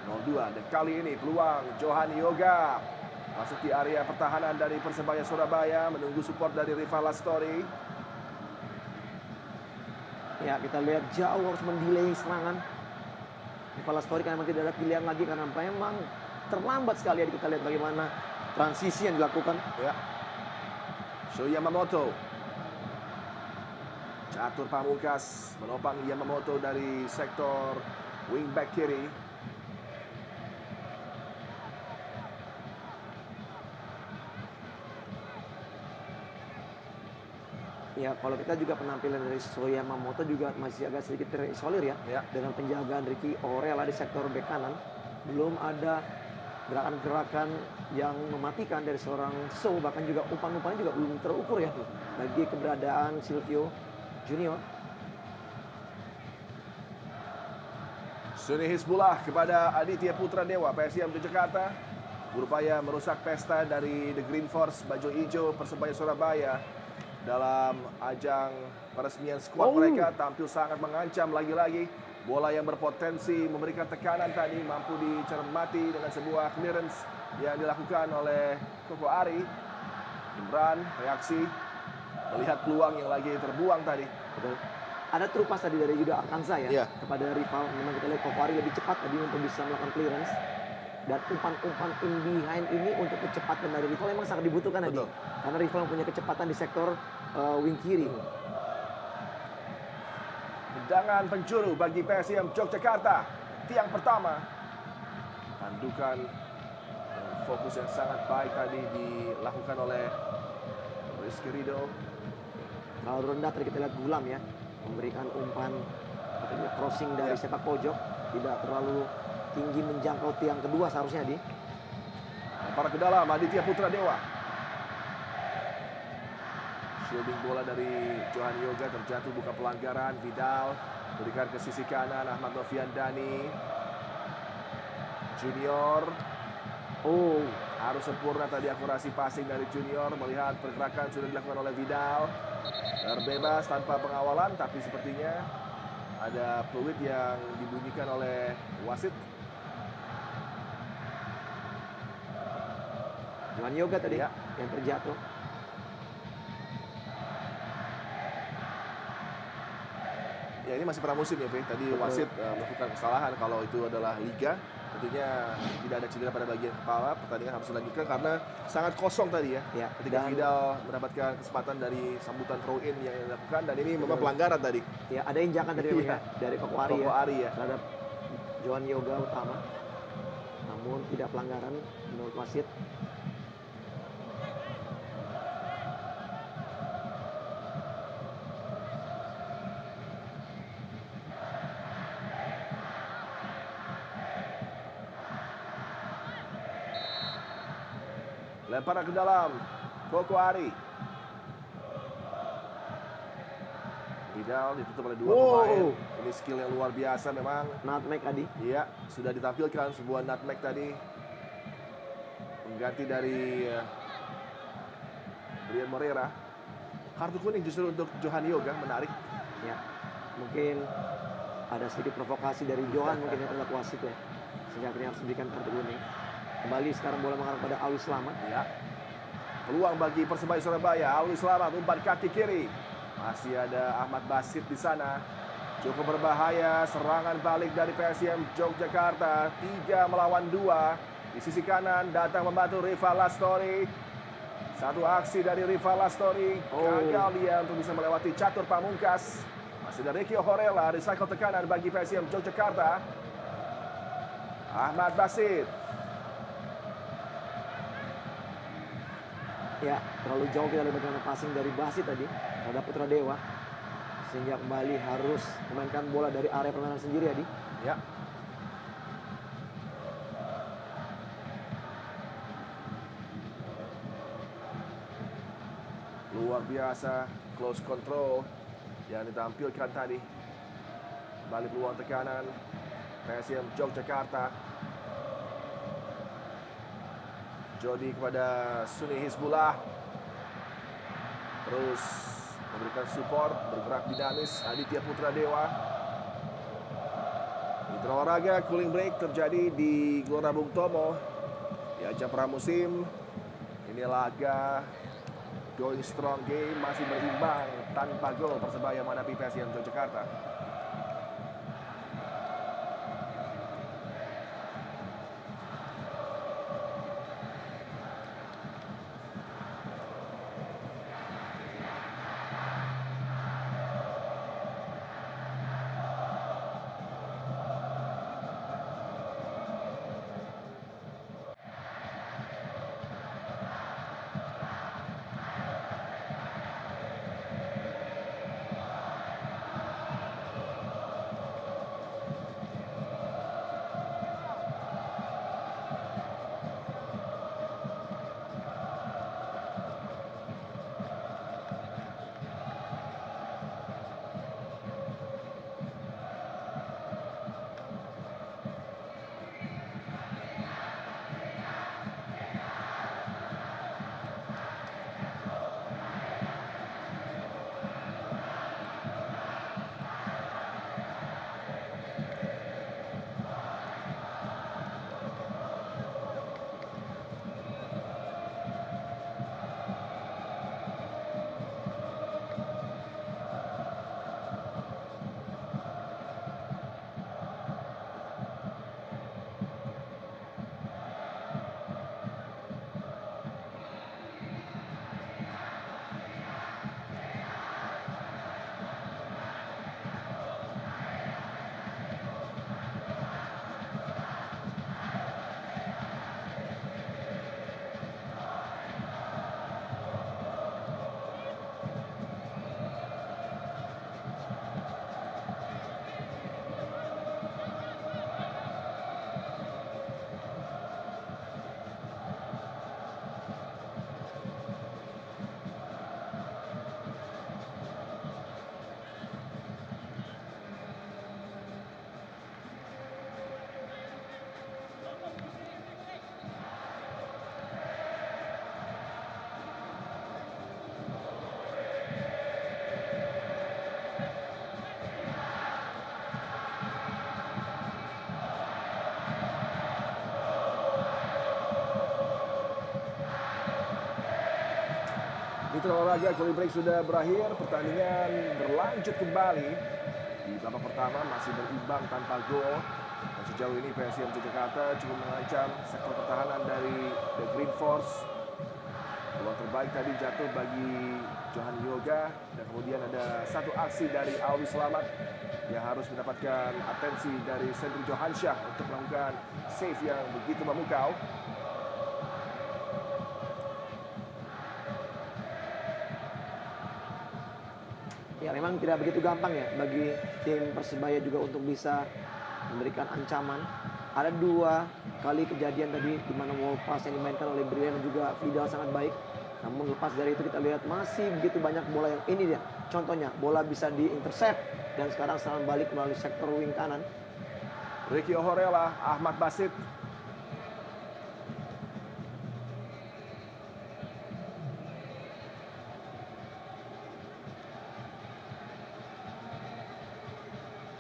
0-2. Dan kali ini peluang Johan Yoga masuk di area pertahanan dari Persebaya Surabaya, menunggu support dari rival Lastori. Ya, kita lihat jauh harus mendelay serangan rival Lastori karena memang tidak ada pilihan lagi, karena memang terlambat sekali. Kita lihat bagaimana transisi yang dilakukan. Yamamoto. Catur Pamungkas menopang Yamamoto dari sektor wingback kiri. Ya, kalau kita juga penampilan dari Yamamoto juga masih agak sedikit terisolir ya. Dengan penjagaan Ricky Orella di sektor bek kanan. Belum ada gerakan-gerakan yang mematikan dari seorang So, bahkan juga umpan-umpannya juga belum terukur ya. Bagi keberadaan Silvio Junior. Suni Hizbullah kepada Aditya Putra Dewa. PSIM Yogyakarta berupaya merusak pesta dari The Green Force baju hijau Persebaya Surabaya. Dalam ajang peresmian skuad mereka tampil sangat mengancam lagi-lagi. Bola yang berpotensi memberikan tekanan tadi mampu dicermati dengan sebuah clearance yang dilakukan oleh Koko Ari. Imran reaksi melihat peluang yang lagi terbuang tadi. Betul. Ada terupas tadi dari Yuda Alkanza ya kepada rival. Memang kita lihat Koko Ari lebih cepat tadi untuk bisa melakukan clearance. Dan umpan-umpan in behind ini untuk kecepatan dari rival memang sangat dibutuhkan tadi. Karena rival mempunyai kecepatan di sektor wing kiri. Tendangan penjuru bagi PSIM Yogyakarta. Tiang pertama. Tandukan fokus yang sangat baik tadi dilakukan oleh Rizky Ridho. Terlalu rendah tadi kita lihat Gulam ya. Memberikan umpan crossing dari sepak pojok. Tidak terlalu tinggi menjangkau tiang kedua seharusnya di. Lempar ke dalam Aditya Putra Dewa. Shielding bola dari Johan Yoga, terjatuh bukan pelanggaran. Vidal berikan ke sisi kanan, Ahmad Noviandani Junior. Harus sempurna tadi akurasi passing dari Junior. Melihat pergerakan sudah dilakukan oleh Vidal. Terbebas tanpa pengawalan, tapi sepertinya ada peluit yang dibunyikan oleh wasit. Johan Yoga tadi Ya. yang terjatuh. Ya ini masih pramusim ya, Fe. Tadi wasit melakukan kesalahan. Kalau itu adalah liga, tentunya tidak ada cedera pada bagian kepala. Pertandingan harus dilanjutkan karena sangat kosong tadi ya. Ya, Ketika dan- Vidal mendapatkan kesempatan dari sambutan throw in yang dilakukan, dan ini memang pelanggaran tadi. Ya, ada injakan tadi memang Iya. ya dari Koko Ari Koko ya, Ari ya. terhadap Johan Yoga utama. Namun tidak pelanggaran menurut wasit. Lempar ke dalam. Koko Ari. Vidal ditutup oleh dua Wow. pemain. Ini skill yang luar biasa memang. Nutmeg tadi. Iya, sudah ditampilkan sebuah nutmeg tadi. Mengganti dari Brian Moreira. Kartu kuning justru untuk Johan Yoga, menarik. Ya, mungkin ada sedikit provokasi dari Johan mungkin yang terhadap wasit ya, sehingga akhirnya harus memberikan kartu kuning. Kembali sekarang bola mengarah pada Alwi Slamet. Ya. Peluang bagi Persebaya Surabaya. Alwi Slamet umpan kaki kiri. Masih ada Ahmad Basit di sana. Cukup berbahaya. Serangan balik dari PSM Yogyakarta. 3 melawan 2. Di sisi kanan datang membantu Rival Lastori. Satu aksi dari Rival Lastori. Gagal dia untuk bisa melewati catur pamungkas. Masih ada Ricky Horella. Recycle tekanan bagi PSM Yogyakarta. Ahmad Basit. Ya, terlalu jauh kita lihat bagaimana passing dari Basit tadi terhadap Putra Dewa, sehingga kembali harus memainkan bola dari area permainan sendiri Adi. Ya. Luar biasa close control yang ditampilkan tadi. Balik peluang tekanan PSM Yogyakarta. Jody kepada Suni Hizbullah. Terus memberikan support, bergerak dinamis Aditya Putra Dewa. Mitra olahraga cooling break terjadi di Gelora Bung Tomo di ajang pramusim. Ini laga going strong game, masih berimbang tanpa gol Persebaya menghadapi PSM Yogyakarta. Mitra olahraga Cooling Break sudah berakhir, pertandingan berlanjut kembali. Di babak pertama masih berimbang tanpa gol. Dan sejauh ini PSM Yogyakarta cukup mengancam sektor pertahanan dari The Green Force. Peluang terbaik tadi jatuh bagi Johan Yoga, dan kemudian ada satu aksi dari Alwi Selamat yang harus mendapatkan atensi dari Sentri Johansyah untuk melakukan save yang begitu memukau. Ya memang tidak begitu gampang ya bagi tim Persebaya juga untuk bisa memberikan ancaman. Ada 2 kali kejadian tadi di mana wall pass yang dimainkan oleh Brian dan juga Vidal sangat baik. Namun lepas dari itu kita lihat masih begitu banyak bola yang ini dia. Contohnya bola bisa diintercept dan sekarang serangan balik melalui sektor wing kanan. Ricky Ohorela, Ahmad Basit.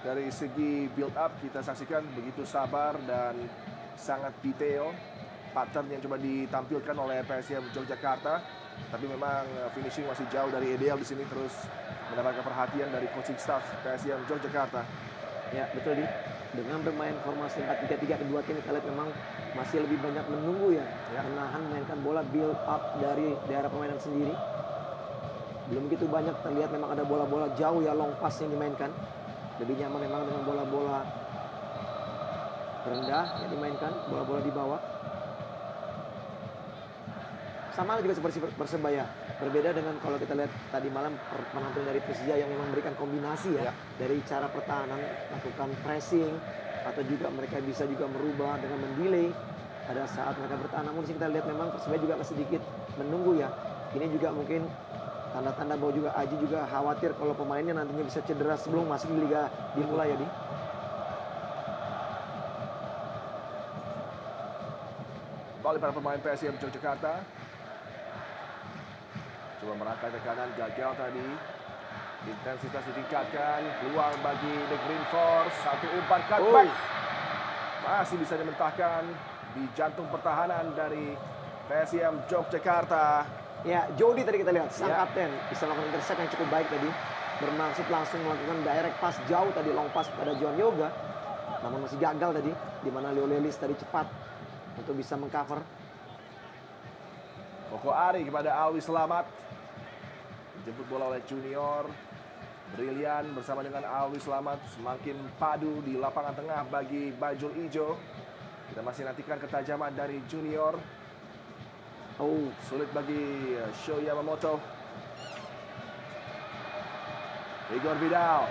Dari segi build up kita saksikan begitu sabar dan sangat detail pattern yang coba ditampilkan oleh PSM Yogyakarta. Tapi memang finishing masih jauh dari ideal di sini, terus mendapatkan perhatian dari coaching staff PSM Yogyakarta. Ya betul di. Dengan bermain formasi 4-3-3 kedua tim kita lihat memang masih lebih banyak menunggu ya. Menahan mainkan bola build up dari daerah permainan sendiri. Belum begitu banyak terlihat memang ada bola-bola jauh ya long pass yang dimainkan. Lebih nyaman memang dengan bola-bola rendah yang dimainkan, bola-bola di bawah. Sama juga seperti Persebaya. Berbeda dengan kalau kita lihat tadi malam penampilan dari Persija yang memang memberikan kombinasi ya. Dari cara pertahanan, lakukan pressing, atau juga mereka bisa juga merubah dengan mendelay pada saat mereka bertahan. Namun di sini kita lihat memang Persebaya juga sedikit menunggu ya. Ini juga mungkin tanda-tanda bahwa juga Aji juga khawatir kalau pemainnya nantinya bisa cedera sebelum masuk di liga dimulai ya, Di. Balik para pemain PSM Yogyakarta. Coba merangkai ke kanan, gagal tadi. Intensitas ditingkatkan, peluang bagi The Green Force. Satu umpan cutback. Masih bisa dimentahkan di jantung pertahanan dari PSM Yogyakarta. Ya, Jody tadi kita lihat, sang kapten bisa melakukan intercept yang cukup baik tadi. Bermaksud langsung melakukan direct pass jauh tadi, long pass kepada Johan Yoga. Namun masih gagal tadi, di mana Leo Lelis tadi cepat untuk bisa mengcover. Koko Ari kepada Alwi Selamat. Dijemput bola oleh Junior. Brilian bersama dengan Alwi Selamat semakin padu di lapangan tengah bagi Bajul Ijo. Kita masih nantikan ketajaman dari Junior. Sulit bagi Sho Yamamoto. Igor Vidal.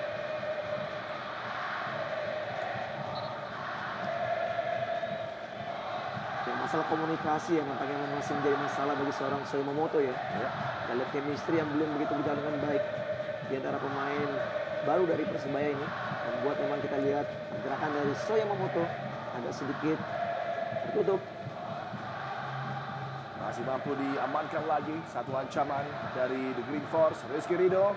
Ya, masalah komunikasi yang nampaknya masih menjadi masalah bagi seorang Sho Yamamoto ya. Kita lihat chemistry yang belum begitu berjalan dengan baik di antara pemain baru dari Persebaya ini. Membuat memang kita lihat gerakan dari Sho Yamamoto agak sedikit tertutup. Masih mampu diamankan lagi satu ancaman dari The Green Force. Rizky Ridho.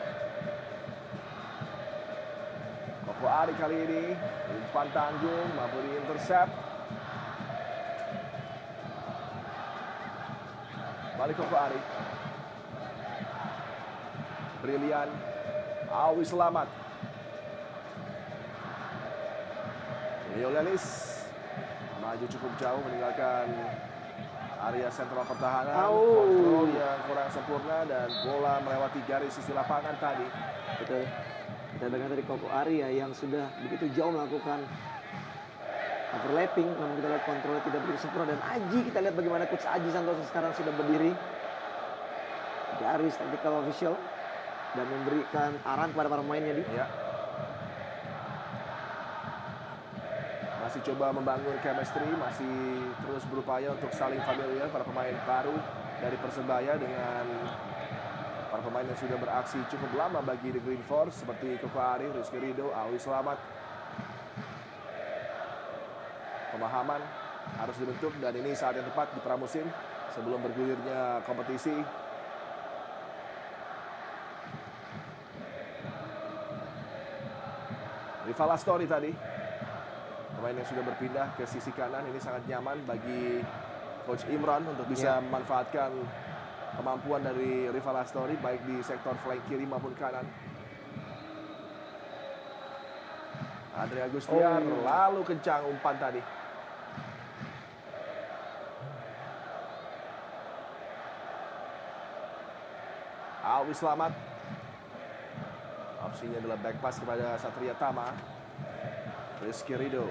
Koko Ari kali ini umpan tanggung, mampu di-intercept. Balik Koko Ari. Brilian. Alwi Selamat. Leo Lelis maju cukup jauh meninggalkan area sentral pertahanan. Kontrol yang kurang sempurna dan bola melewati garis sisi lapangan tadi. Betul. Kita dengar dari Koko Ari ya yang sudah begitu jauh melakukan overlapping, namun kita lihat kontrolnya tidak begitu sempurna. Dan Aji, kita lihat bagaimana coach Aji Santoso sekarang sudah berdiri garis tactical official dan memberikan arahan kepada para pemainnya. Masih coba membangun chemistry, masih terus berupaya untuk saling familiar para pemain baru dari Persebaya dengan para pemain yang sudah beraksi cukup lama bagi The Green Force seperti Koko Ari, Rizky Ridho, Alwi Selamat. Pemahaman harus dibentuk dan ini saat yang tepat di pramusim sebelum bergulirnya kompetisi. Rival Astori tadi, pemain yang sudah berpindah ke sisi kanan, ini sangat nyaman bagi Coach Imran untuk bisa memanfaatkan kemampuan dari Rival Astori baik di sektor flank kiri maupun kanan. Andre Agustiar lalu kencang umpan tadi. Alwi Selamat. Opsinya adalah back pass kepada Satria Tama. Rizky Ridho.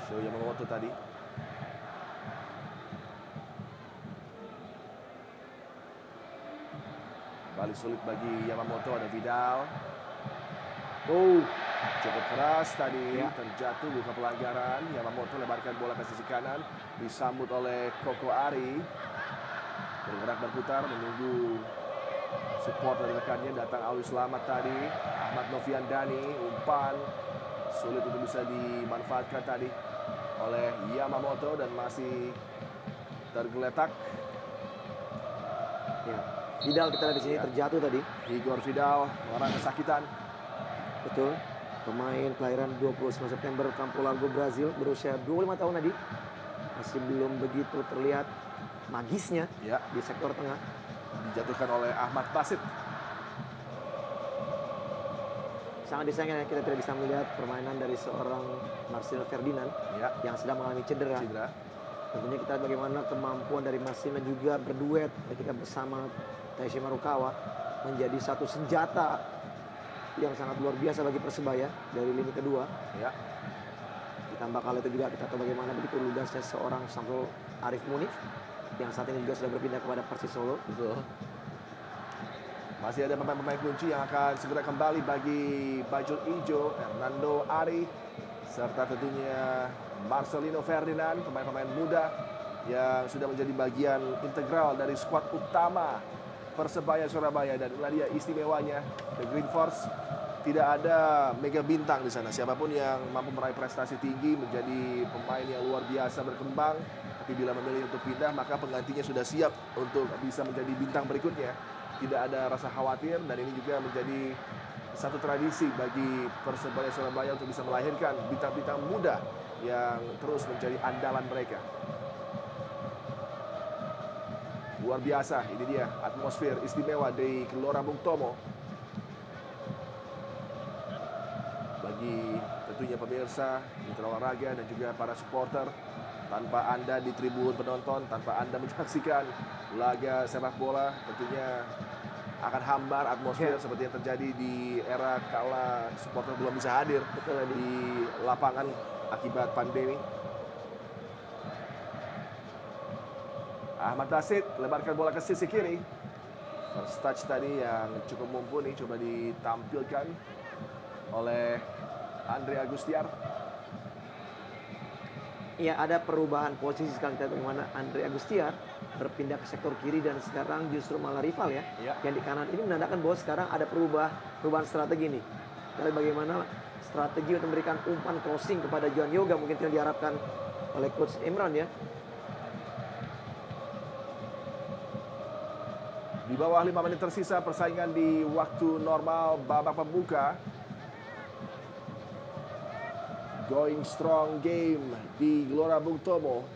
Show Yamamoto tadi. Balik sulit bagi Yamamoto, ada Vidal. Cukup keras tadi, terjatuh, buka pelanggaran. Yamamoto lebarkan bola ke sisi kanan, disambut oleh Koko Ari. Bergerak berputar, menunggu support dari rekannya. Datang Alwi Selamat tadi. Ahmad Novian Dhani, umpan sulit untuk bisa dimanfaatkan tadi oleh Yamamoto dan masih tergeletak. Ya. Vidal kita lihat di sini terjatuh tadi. Igor Vidal orang kesakitan. Betul. Pemain kelahiran 29 September Campo Largo, Brazil, berusia 25 tahun tadi. Masih belum begitu terlihat magisnya di sektor tengah. Dijatuhkan oleh Ahmad Basit. Sangat disayangkan kita tidak bisa melihat permainan dari seorang Marcelo Ferdinand yang sedang mengalami cedera. Tentunya kita lihat bagaimana kemampuan dari Marcelo juga berduet ketika bersama Taisei Marukawa menjadi satu senjata yang sangat luar biasa bagi Persebaya dari lini kedua. Ditambah kali itu juga kita tahu bagaimana begitu ludasnya seorang Samsul Arif Munif yang saat ini juga sudah berpindah kepada Persis Solo. Betul. Masih ada pemain-pemain kunci yang akan segera kembali bagi Bajul Ijo, Hernando Ari, serta tentunya Marcelino Ferdinand, pemain-pemain muda yang sudah menjadi bagian integral dari skuad utama Persebaya Surabaya. Dan inilah dia istimewanya The Green Force. Tidak ada mega bintang di sana. Siapapun yang mampu meraih prestasi tinggi, menjadi pemain yang luar biasa berkembang, tapi bila memilih untuk pindah, maka penggantinya sudah siap untuk bisa menjadi bintang berikutnya. Tidak ada rasa khawatir, dan ini juga menjadi satu tradisi bagi Persebaya Surabaya untuk bisa melahirkan bintang-bintang muda yang terus menjadi andalan mereka. Luar biasa, ini dia atmosfer istimewa di Gelora Bung Tomo. Bagi tentunya pemirsa, mitra olahraga dan juga para supporter, tanpa Anda di tribun penonton, tanpa Anda menyaksikan laga sepak bola, tentunya akan hambar atmosfer seperti yang terjadi di era kala supporter belum bisa hadir di lapangan akibat pandemi. Ahmad Basit lebarkan bola ke sisi kiri. First touch tadi yang cukup mumpuni coba ditampilkan oleh Andre Agustiar. Ya, ada perubahan posisi sekarang kita bagaimana Andre Agustiar berpindah ke sektor kiri dan sekarang justru malah rival yang di kanan. Ini menandakan bahwa sekarang ada perubahan strategi nih. Kita lihat bagaimana strategi untuk memberikan umpan crossing kepada John Yoga mungkin yang diharapkan oleh Coach Imran ya. Di bawah 5 menit tersisa persaingan di waktu normal babak pembuka. Going strong game di Gelora Bung Tomo.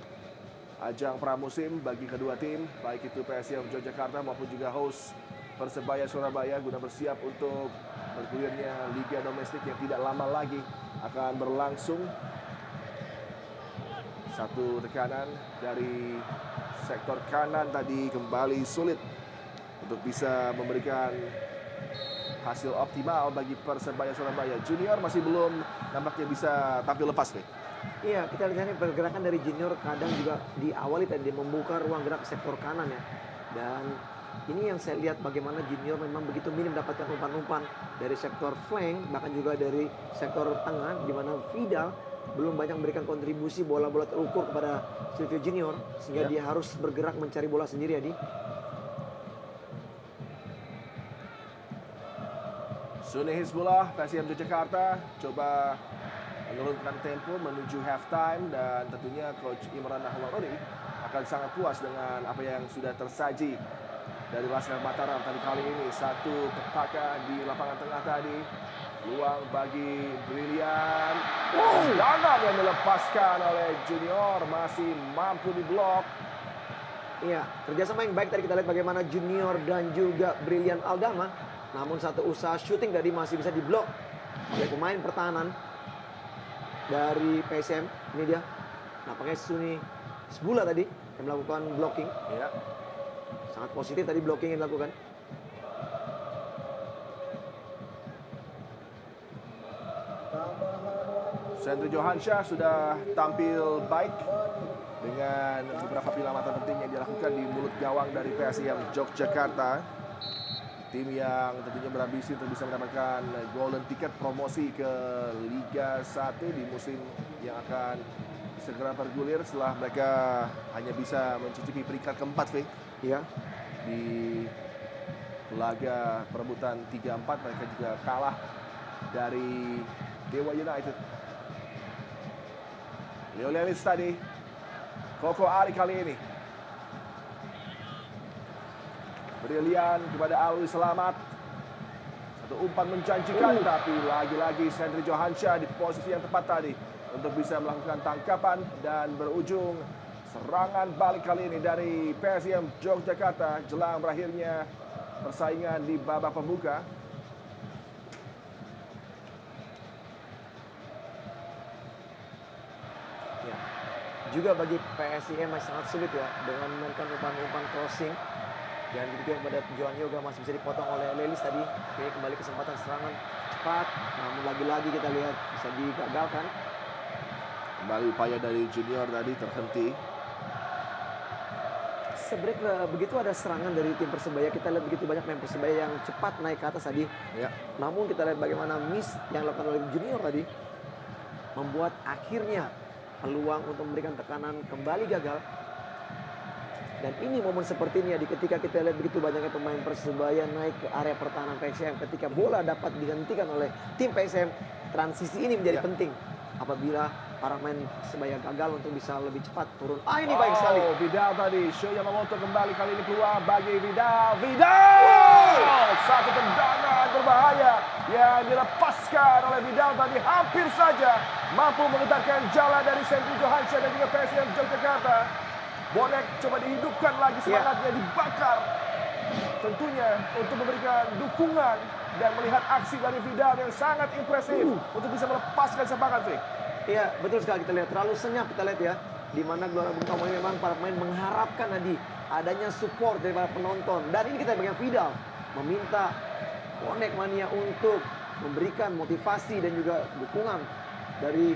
Ajang pramusim bagi kedua tim, baik itu PSIM Yogyakarta maupun juga host Persebaya Surabaya, guna bersiap untuk bergulirnya Liga Domestik yang tidak lama lagi akan berlangsung. Satu tekanan dari sektor kanan tadi kembali sulit untuk bisa memberikan hasil optimal bagi Persebaya Surabaya. Junior masih belum nampaknya bisa tampil lepas nih. Iya, kita lihat ini pergerakan dari Junior kadang juga diawali tadi membuka ruang gerak sektor kanan ya. Dan ini yang saya lihat bagaimana Junior memang begitu minim mendapatkan umpan-umpan dari sektor flank, bahkan juga dari sektor tengah, di mana Vidal belum banyak memberikan kontribusi bola-bola terukur kepada Silvio Junior, sehingga dia harus bergerak mencari bola sendiri ya, Di. Suni Hizbullah, PSIM Yogyakarta coba menurunkan tempo menuju halftime, dan tentunya Coach Imran Nahlarori akan sangat puas dengan apa yang sudah tersaji dari Laskar Mataram tadi kali ini. Satu petaka di lapangan tengah tadi, Peluang bagi Brilian. Tendangan yang dilepaskan oleh Junior masih mampu diblok. Iya, kerjasama yang baik tadi kita lihat bagaimana Junior dan juga Brilian Aldama. Namun satu usaha shooting tadi masih bisa diblok oleh pemain pertahanan dari PSM. Ini dia, nampaknya Suni Sbula tadi yang melakukan blocking. Ya. Sangat positif tadi blocking yang dilakukan. Sandri Johansyah sudah tampil baik dengan beberapa penyelamatan penting yang dilakukan di mulut gawang dari PSIM Yogyakarta. Tim yang tentunya berambisi untuk bisa mendapatkan golden ticket promosi ke Liga 1 di musim yang akan segera bergulir setelah mereka hanya bisa mencicipi peringkat keempat, V. Iya. Di laga perebutan 3-4 mereka juga kalah dari Dewa United. Leo Lelis tadi, Koko Ari kali ini. Brilian kepada Alwi Selamat. Satu umpan menjanjikan, tapi lagi-lagi Sandri Johansyah di posisi yang tepat tadi untuk bisa melakukan tangkapan dan berujung serangan balik kali ini dari PSIM Yogyakarta jelang berakhirnya persaingan di babak pembuka. Ya. Juga bagi PSIM masih sangat sulit ya dengan memainkan umpan-umpan crossing. Dan begitu yang pada Johan Yoga masih bisa dipotong oleh Lelis tadi. Oke, kembali kesempatan serangan cepat. Namun lagi-lagi kita lihat bisa digagalkan. Kembali upaya dari Junior tadi terhenti. Sebenarnya begitu ada serangan dari tim Persebaya, kita lihat begitu banyak pemain Persebaya yang cepat naik ke atas tadi. Ya. Namun kita lihat bagaimana miss yang dilakukan oleh Junior tadi membuat akhirnya peluang untuk memberikan tekanan kembali gagal. Dan ini momen seperti ini ya, ketika kita lihat begitu banyaknya pemain Persebaya naik ke area pertahanan PSM, ketika bola dapat dihentikan oleh tim PSM, transisi ini menjadi penting apabila para pemain Persebaya gagal untuk bisa lebih cepat turun. Ini baik sekali. Vidal tadi, Sho Yamamoto kembali kali ini keluar bagi Vidal. Vidal! Satu tendangan berbahaya yang dilepaskan oleh Vidal tadi hampir saja mampu menggetarkan jalan dari Sandri Johansyah dan juga PSM Yogyakarta. Bonek coba dihidupkan lagi, semangatnya dibakar. Tentunya untuk memberikan dukungan dan melihat aksi dari Vidal yang sangat impresif untuk bisa melepaskan semangat, Vic. Iya, betul sekali kita lihat. Terlalu senyap kita lihat ya. Di mana Gelora Bung Tomo ini memang para pemain mengharapkan tadi adanya support dari para penonton. Dan ini kita bagian Vidal meminta Bonek Mania untuk memberikan motivasi dan juga dukungan dari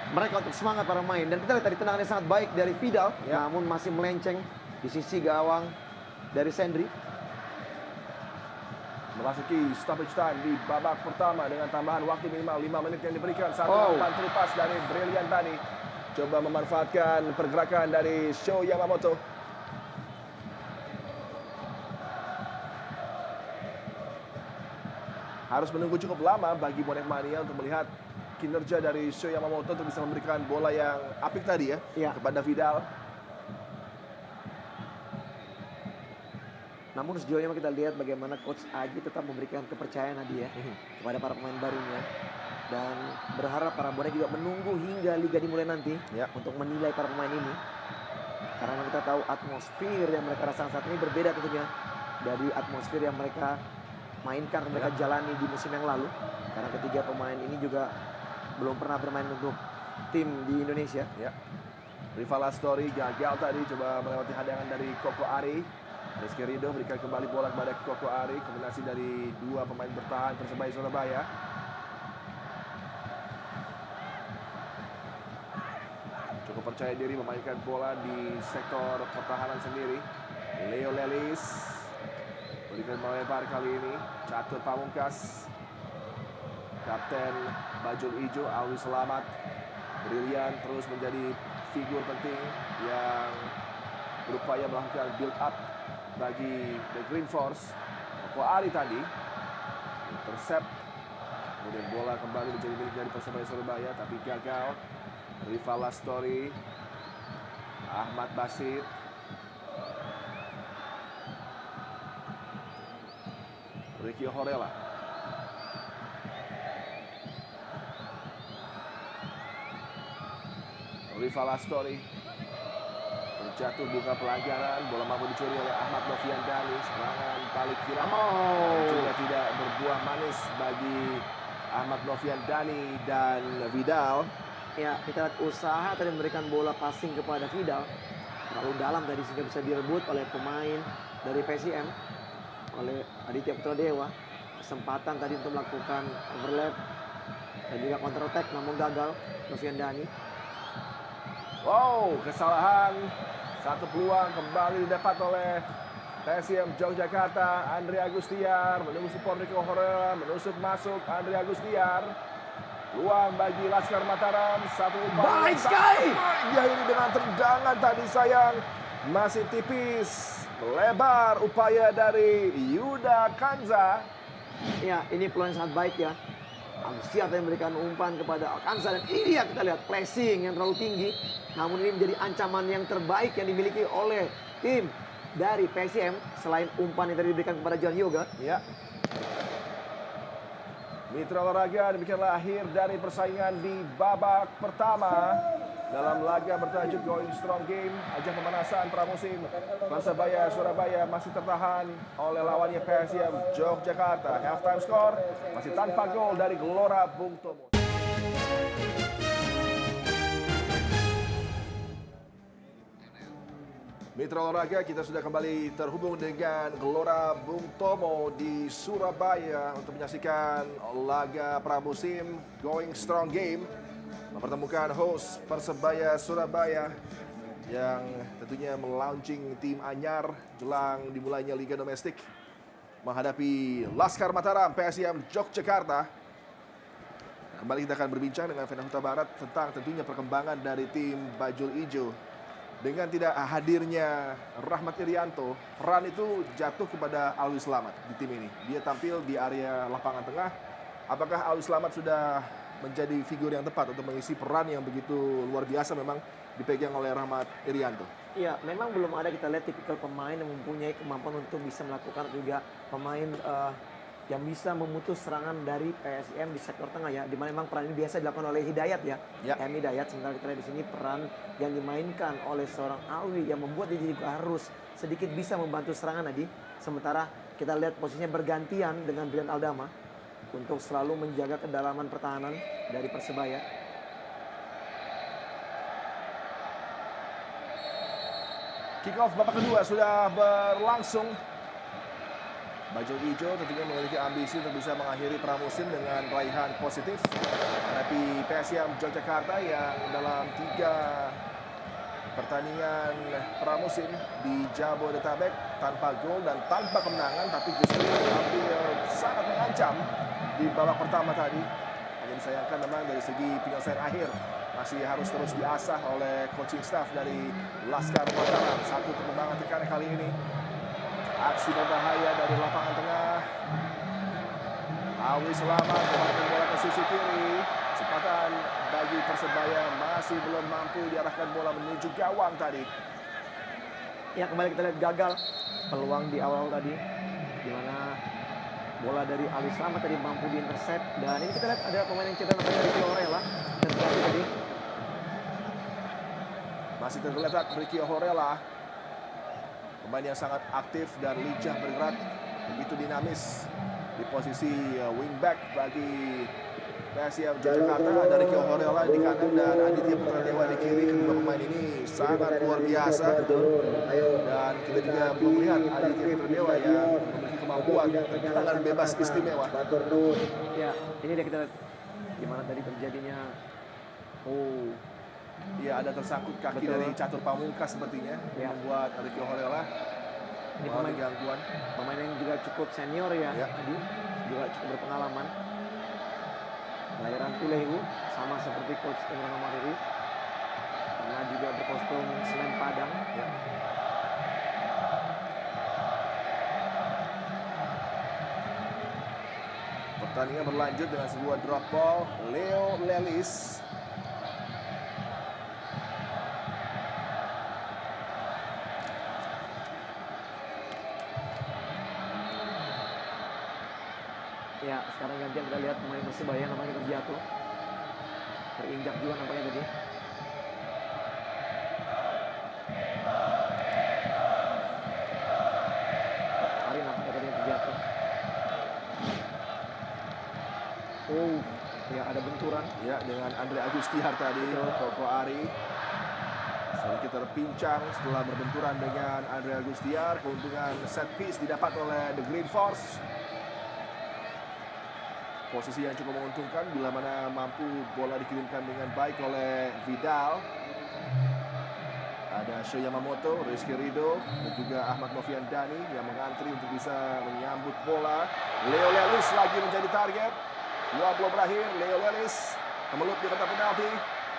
mereka untuk semangat para pemain. Dan kita lihat tadi tendangannya sangat baik dari Vidal, namun masih melenceng di sisi gawang dari Sandri. Memasuki stoppage time di babak pertama dengan tambahan waktu minimal 5 menit yang diberikan. Satu umpan terlepas dari Brilian tadi. Coba memanfaatkan pergerakan dari Sho Yamamoto. Harus menunggu cukup lama bagi Bonek Mania untuk melihat kinerja dari Sho Yamamoto untuk bisa memberikan bola yang apik tadi ya. Kepada Vidal. Namun sejauh ini kita lihat bagaimana Coach Aji tetap memberikan kepercayaan tadi ya kepada para pemain barunya. Dan berharap para bonek juga menunggu hingga liga dimulai nanti untuk menilai para pemain ini. Karena kita tahu atmosfer yang mereka rasakan saat ini berbeda tentunya dari atmosfer yang mereka mainkan, mereka jalani di musim yang lalu. Karena ketiga pemain ini juga belum pernah bermain untuk tim di Indonesia. Rival Astori gagal tadi, coba melewati hadangan dari Koko Ari. Rizky Ridho berikan kembali bola kepada Koko Ari. Kombinasi dari dua pemain bertahan Persebaya Surabaya. Cukup percaya diri memainkan bola di sektor pertahanan sendiri. Leo Lelis berikan melebar kali ini. Catur Pamungkas, Kapten Bajul Ijo, Alwi Selamat. Brilian terus menjadi figur penting yang berupaya melakukan build up bagi The Green Force. Koko Ari tadi intercept, kemudian bola kembali menjadi milik dari Persebaya Surabaya tapi gagal. Rival Astori, Ahmad Basir, Ricky Horella. Rival Astori terjatuh buka pelanggaran, bola mampu dicuri oleh Ahmad Novian Dhani. Serangan balik kiri juga tidak berbuah manis bagi Ahmad Novian Dhani dan Vidal. Ya, kita lihat usaha tadi memberikan bola passing kepada Vidal terlalu dalam tadi sehingga bisa direbut oleh pemain dari PSM, oleh Aditya Putra Dewa. Kesempatan tadi untuk melakukan overlap dan juga counter attack namun gagal Novian Dhani. Wow, kesalahan. Satu peluang kembali didapat oleh PSM Yogyakarta. Andre Agustiar menunggu support Rico Horella, menusuk masuk Andre Agustiar. Peluang bagi Laskar Mataram, satu upaya. Baik sekali. Ya, ini dengan tendangan tadi sayang masih tipis. Lebar upaya dari Yuda Kanza. Ya, ini peluang yang sangat baik ya. Agustiar tadi memberikan umpan kepada Alcanza dan ini ya kita lihat pressing yang terlalu tinggi. Namun ini menjadi ancaman yang terbaik yang dimiliki oleh tim dari PSM selain umpan yang tadi diberikan kepada John Yoga. Ya. Mitra olahraga, demikianlah akhir dari persaingan di babak pertama dalam laga bertajuk Going Strong Game, ajang pemanasan pramusim. Persebaya Surabaya masih tertahan oleh lawannya PSM Yogyakarta. Halftime score masih tanpa gol dari Gelora Bung Tomo. Mitra olahraga, kita sudah kembali terhubung dengan Gelora Bung Tomo di Surabaya untuk menyaksikan laga pramusim Going Strong Game, mempertemukan host Persebaya Surabaya yang tentunya melaunching tim anyar jelang dimulainya Liga Domestik menghadapi Laskar Mataram PSM Yogyakarta. Kembali kita akan berbincang dengan Vena Huta Barat tentang tentunya perkembangan dari tim Bajul Ijo. Dengan tidak hadirnya Rahmat Irianto, peran itu jatuh kepada Alwi Slamet di tim ini. Dia tampil di area lapangan tengah. Apakah Alwi Slamet sudah menjadi figur yang tepat untuk mengisi peran yang begitu luar biasa memang dipegang oleh Rahmat Irianto? Iya, memang belum ada kita lihat tipikal pemain yang mempunyai kemampuan untuk bisa melakukan juga pemain yang bisa memutus serangan dari PSM di sektor tengah ya, di mana memang peran ini biasa dilakukan oleh Hidayat ya. Hidayat, sementara kita lihat di sini peran yang dimainkan oleh seorang Alwi yang membuat dia juga harus sedikit bisa membantu serangan tadi. Sementara kita lihat posisinya bergantian dengan Brian Aldama untuk selalu menjaga kedalaman pertahanan dari Persebaya. Kick off babak kedua sudah berlangsung. Bajul Ijo tentunya memiliki ambisi untuk bisa mengakhiri pramusim dengan raihan positif menghadapi PSM Yogyakarta yang dalam 3 pertandingan pramusim di Jabodetabek tanpa gol dan tanpa kemenangan, tapi justru tampil sangat mengancam di babak pertama tadi. Hanya disayangkan memang dari segi penyelesaian akhir masih harus terus diasah oleh coaching staff dari Laskar Mataram. Satu pengembangan tekanan kali ini. Aksi berbahaya dari lapangan tengah. Alwi Slamet memasukkan bola ke sisi kiri. Kesempatan bagi Persebaya masih belum mampu diarahkan bola menuju gawang tadi. Ya, kembali kita lihat gagal peluang di awal tadi, di mana bola dari Alwi Slamet tadi mampu diintercept, dan ini kita lihat ada pemain yang cedera namanya Ricky Horella terjadi tadi. Masih tergeletak Ricky Horella, pemain yang sangat aktif dan lincah bergerak, begitu dinamis di posisi wingback bagi PSM Yogyakarta. Ada Ricky Horella di kanan dan Aditya Putra Dewa di kiri. Kedua pemain ini sangat luar biasa, dan kita juga belum melihat Aditya Putra Dewa yang memiliki kemampuan tendangan bebas istimewa. Ya, ini dia kita lihat gimana tadi terjadinya. Ya, ada tersangkut kaki dari Catur Pamungkas sepertinya, yang membuat Ricky Horella ini pemain gangguan. Pemain yang juga cukup senior ya, tadi juga cukup berpengalaman. Kelahiran Tulehu, sama seperti coach Imran Mariri, pernah juga berkostum Semen Padang. Ya. Pertandingan berlanjut dengan sebuah drop ball. Leo Lelis ya, sekarang gantian kita lihat pemain Persebaya namanya terjatuh, terinjak juga nampaknya tadi. benturan. Ya, dengan Andre Agustiar tadi, Koko Ari. Sedikit terpincang setelah berbenturan dengan Andre Agustiar. Keuntungan set piece didapat oleh The Green Force. Posisi yang cukup menguntungkan bila mana mampu bola dikirimkan dengan baik oleh Vidal. Ada Sho Yamamoto, Rizky Ridho, dan juga Ahmad Novian Dhani yang mengantri untuk bisa menyambut bola. Leo Lelis lagi menjadi target. 20 berakhir, Leo Lelis kemelut di kotak penalti.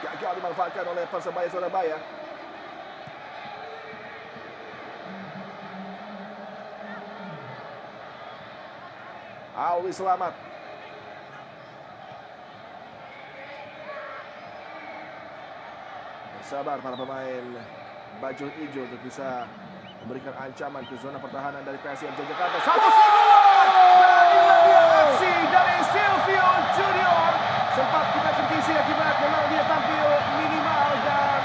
Gagal dimanfaatkan oleh Persebaya Surabaya. Alwi Selamat. Bersabar para pemain baju hijau untuk bisa memberikan ancaman ke zona pertahanan dari PSM Yogyakarta. Satu aksi dari Silvio Junior. Sempat kita kritisi akibat memang dia tampil minimal dan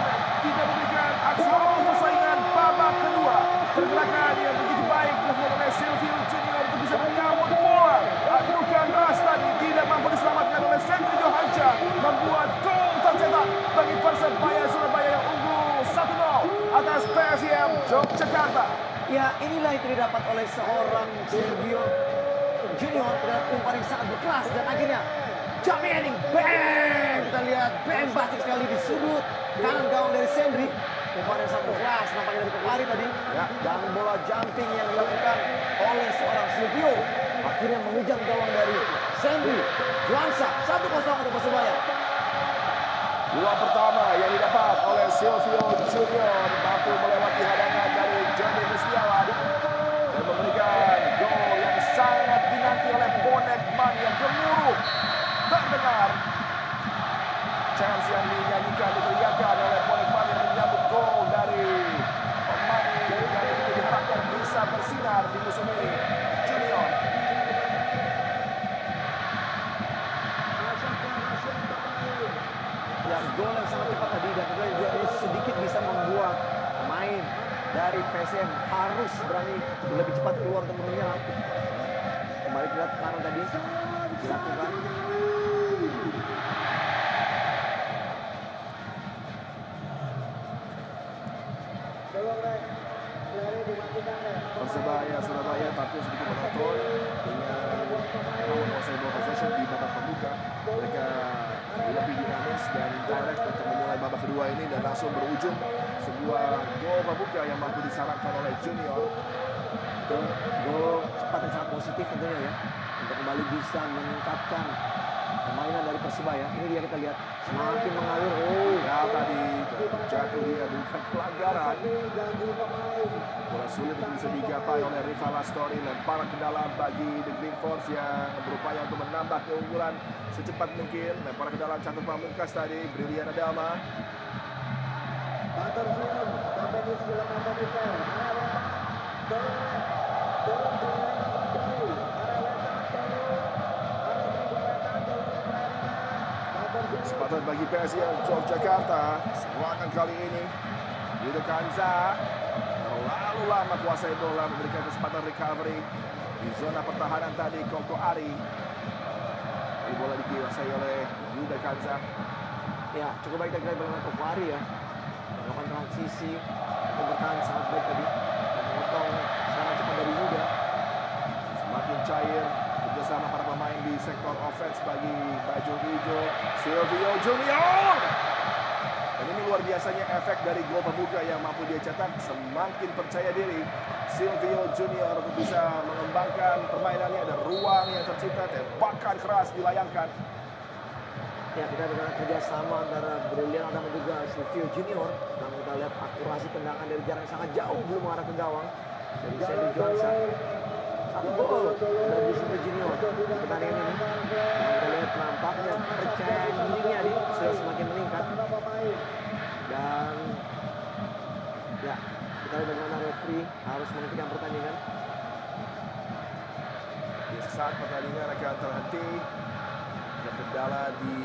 tidak memberikan aksi awal persaingan babak kedua. Pergerakan yang begitu baik dilakukan oleh Silvio Junior untuk bisa menyambut bola. Adukan ras tadi tidak mampu diselamatkan oleh Sentri Johanca, membuat gol tercetak bagi Persebaya Surabaya yang unggul 1-0 atas PSM Yogyakarta. Ya, inilah yang didapat oleh seorang Silvio Junior dengan umpan yang sangat berkelas dan akhirnya jamming, bang! Kita lihat bang batik sekali di sudut kanan gawang dari Sendri. Umpan yang sangat berkelas nampaknya dari Kokari tadi. Ya. Dan bola jumping yang dilakukan oleh seorang Silvio akhirnya mengejar gawang dari Sendri. Juansa 1-0 untuk Persebaya. Bola pertama yang didapat oleh Silvio Junior mampu melewati hadangan dari Johnny Gustiawan dan memberikan gol yang sangat dinanti oleh bonek man yang gemuruh. Terdengar chance yang dinyanyikan, diteriakan oleh bonek man yang menyambut gol dari pemain yang itu diharapkan bisa bersinar di musim ini, Junior. Yang gol yang sangat cepat tadi dan juga ini sedikit bisa membuat pemain dari PSM harus berani lebih cepat keluar dan menyerang. Kembali ke kanan tadi dilakukan. Persebaya Surabaya tampil sedikit monoton dengan menguasai bola possession di babak pembuka. Mereka lebih dinamis dan direct untuk memulai babak kedua ini dan langsung berujung sebuah gol pembuka yang mampu disarankan oleh Junior. Gol cepat dan sangat positif tentunya ya untuk kembali bisa meningkatkan permainan dari Persebaya. Ini dia kita lihat semakin mengalir. Oh Ya tadi jatuh dia bukan pelanggaran. Bola sulit untuk bisa digapai oleh rival Astori, lemparan ke dalam bagi The Green Force yang berupaya untuk menambah keunggulan secepat mungkin. Lemparan ke dalam Catur Pamungkas tadi, Brilian Adama. Kesempatan bagi PSM Yogyakarta. Serangan kali ini Yudo Kanza terlalu lama kuasai bola, memberikan kesempatan recovery di zona pertahanan tadi. Koko Ari, ini bola dikuasai oleh Yudo Kanza. ya cukup baik dari bagaimana Kokari ya melakukan transisi untuk bertahan sangat baik tadi memotong serangan cepat dari Yuda. Semakin cair kerjasama para pemain di sektor offense bagi baju hijau. Silvio Junior, dan ini luar biasanya efek dari gol pembuka yang mampu dia cetak. Semakin percaya diri Silvio Junior untuk bisa mengembangkan permainannya. Ada ruang yang tercipta, tembakan keras dilayangkan. Ya kita dengan kerjasama antara Brilian Adam dan juga Silvio Junior. Namun kita lihat akurasi tendangan dari jarak yang sangat jauh belum mengarah ke gawang dari Sendri Juansa. Satu gol dari Silvio Junior di pertandingan ini. Dan kita lihat nampaknya kepercayaan dirinya nih sudah semakin meningkat. Dan ya kita lihat bagaimana referee harus menghentikan pertandingan. Di saat pertandingan akan terhenti, ada kendala di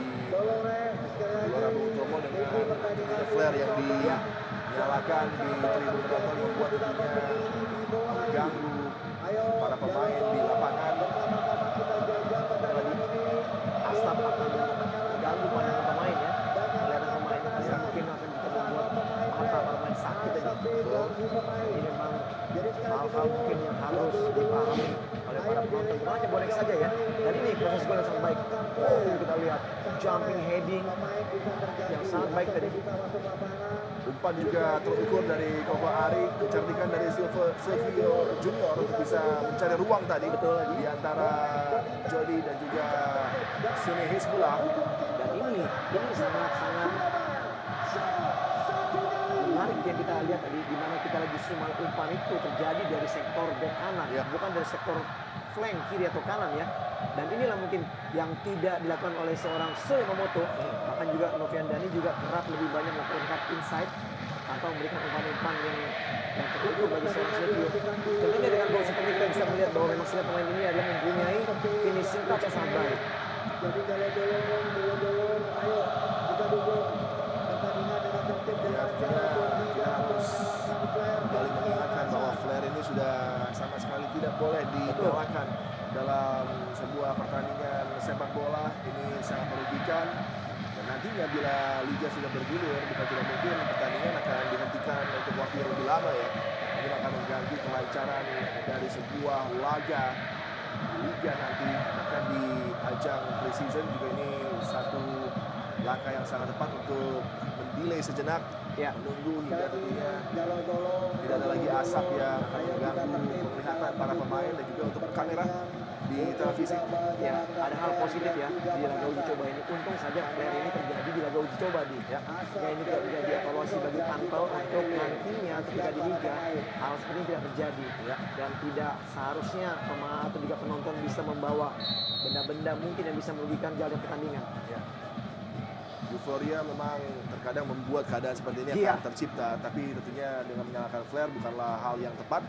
Gelora Bung Tomo dengan adanya flare yang dinyalakan di tribun penonton membuat tentunya mengganggu para pemain di lapangan. Asap akan mengganggu Ini memang hal-hal mungkin yang harus dipahami oleh para penonton. Bukan hanya bonek saja ya. Dan ini proses gol yang sangat baik. Kita lihat jumping heading yang sangat baik tadi. Umpan juga terukur dari Koko Ari, kecerdikan dari Silvio Junior untuk bisa mencari ruang tadi. Betul. Di antara Jody dan juga Suni Hizbullah. Dan ini sangat-sangat menarik yang kita lihat tadi, di mana kita lagi sumal umpan itu terjadi dari sektor back kanan, Ya. bukan dari sektor flank kiri atau kanan ya. Dan inilah mungkin yang tidak dilakukan oleh seorang Yamamoto. Bahkan juga Novian Dani juga kerap lebih banyak melakukan cut inside atau memberikan umpan-umpan yang terukur bagi seorang Silvio. Tentunya dengan gol seperti kita bisa melihat bahwa memang setiap pemain ini adalah mempunyai finishing touch yang sangat baik. Ya, artinya kita harus kembali mengingatkan bahwa flare ini sudah sama sekali tidak boleh dinyalakan dalam sebuah pertandingan sepak bola. Ini sangat merugikan. Dan nantinya bila liga sudah bergulir, bukan tidak mungkin pertandingan akan dihentikan untuk waktu yang lebih lama ya. Ini akan mengganggu kelancaran dari sebuah laga liga nanti. Bahkan di ajang pre-season juga ini satu langkah yang sangat tepat untuk mendelay sejenak, Ya. menunggu hingga tentunya tidak ada lagi asap yang akan mengganggu penglihatan para pemain dan juga untuk kamera di televisi. Ya, ada hal positif ya di laga uji coba ini. Untung saja flare ini terjadi di laga uji coba di. Ya, sehingga ini juga menjadi evaluasi bagi Panpel untuk nantinya ketika di liga hal seperti ini tidak terjadi. Ya, dan tidak seharusnya pemain atau juga penonton bisa membawa benda-benda mungkin yang bisa merugikan jalannya pertandingan. Ya. Euforia memang terkadang membuat keadaan seperti ini Iya. akan tercipta, tapi tentunya dengan menyalakan flare bukanlah hal yang tepat.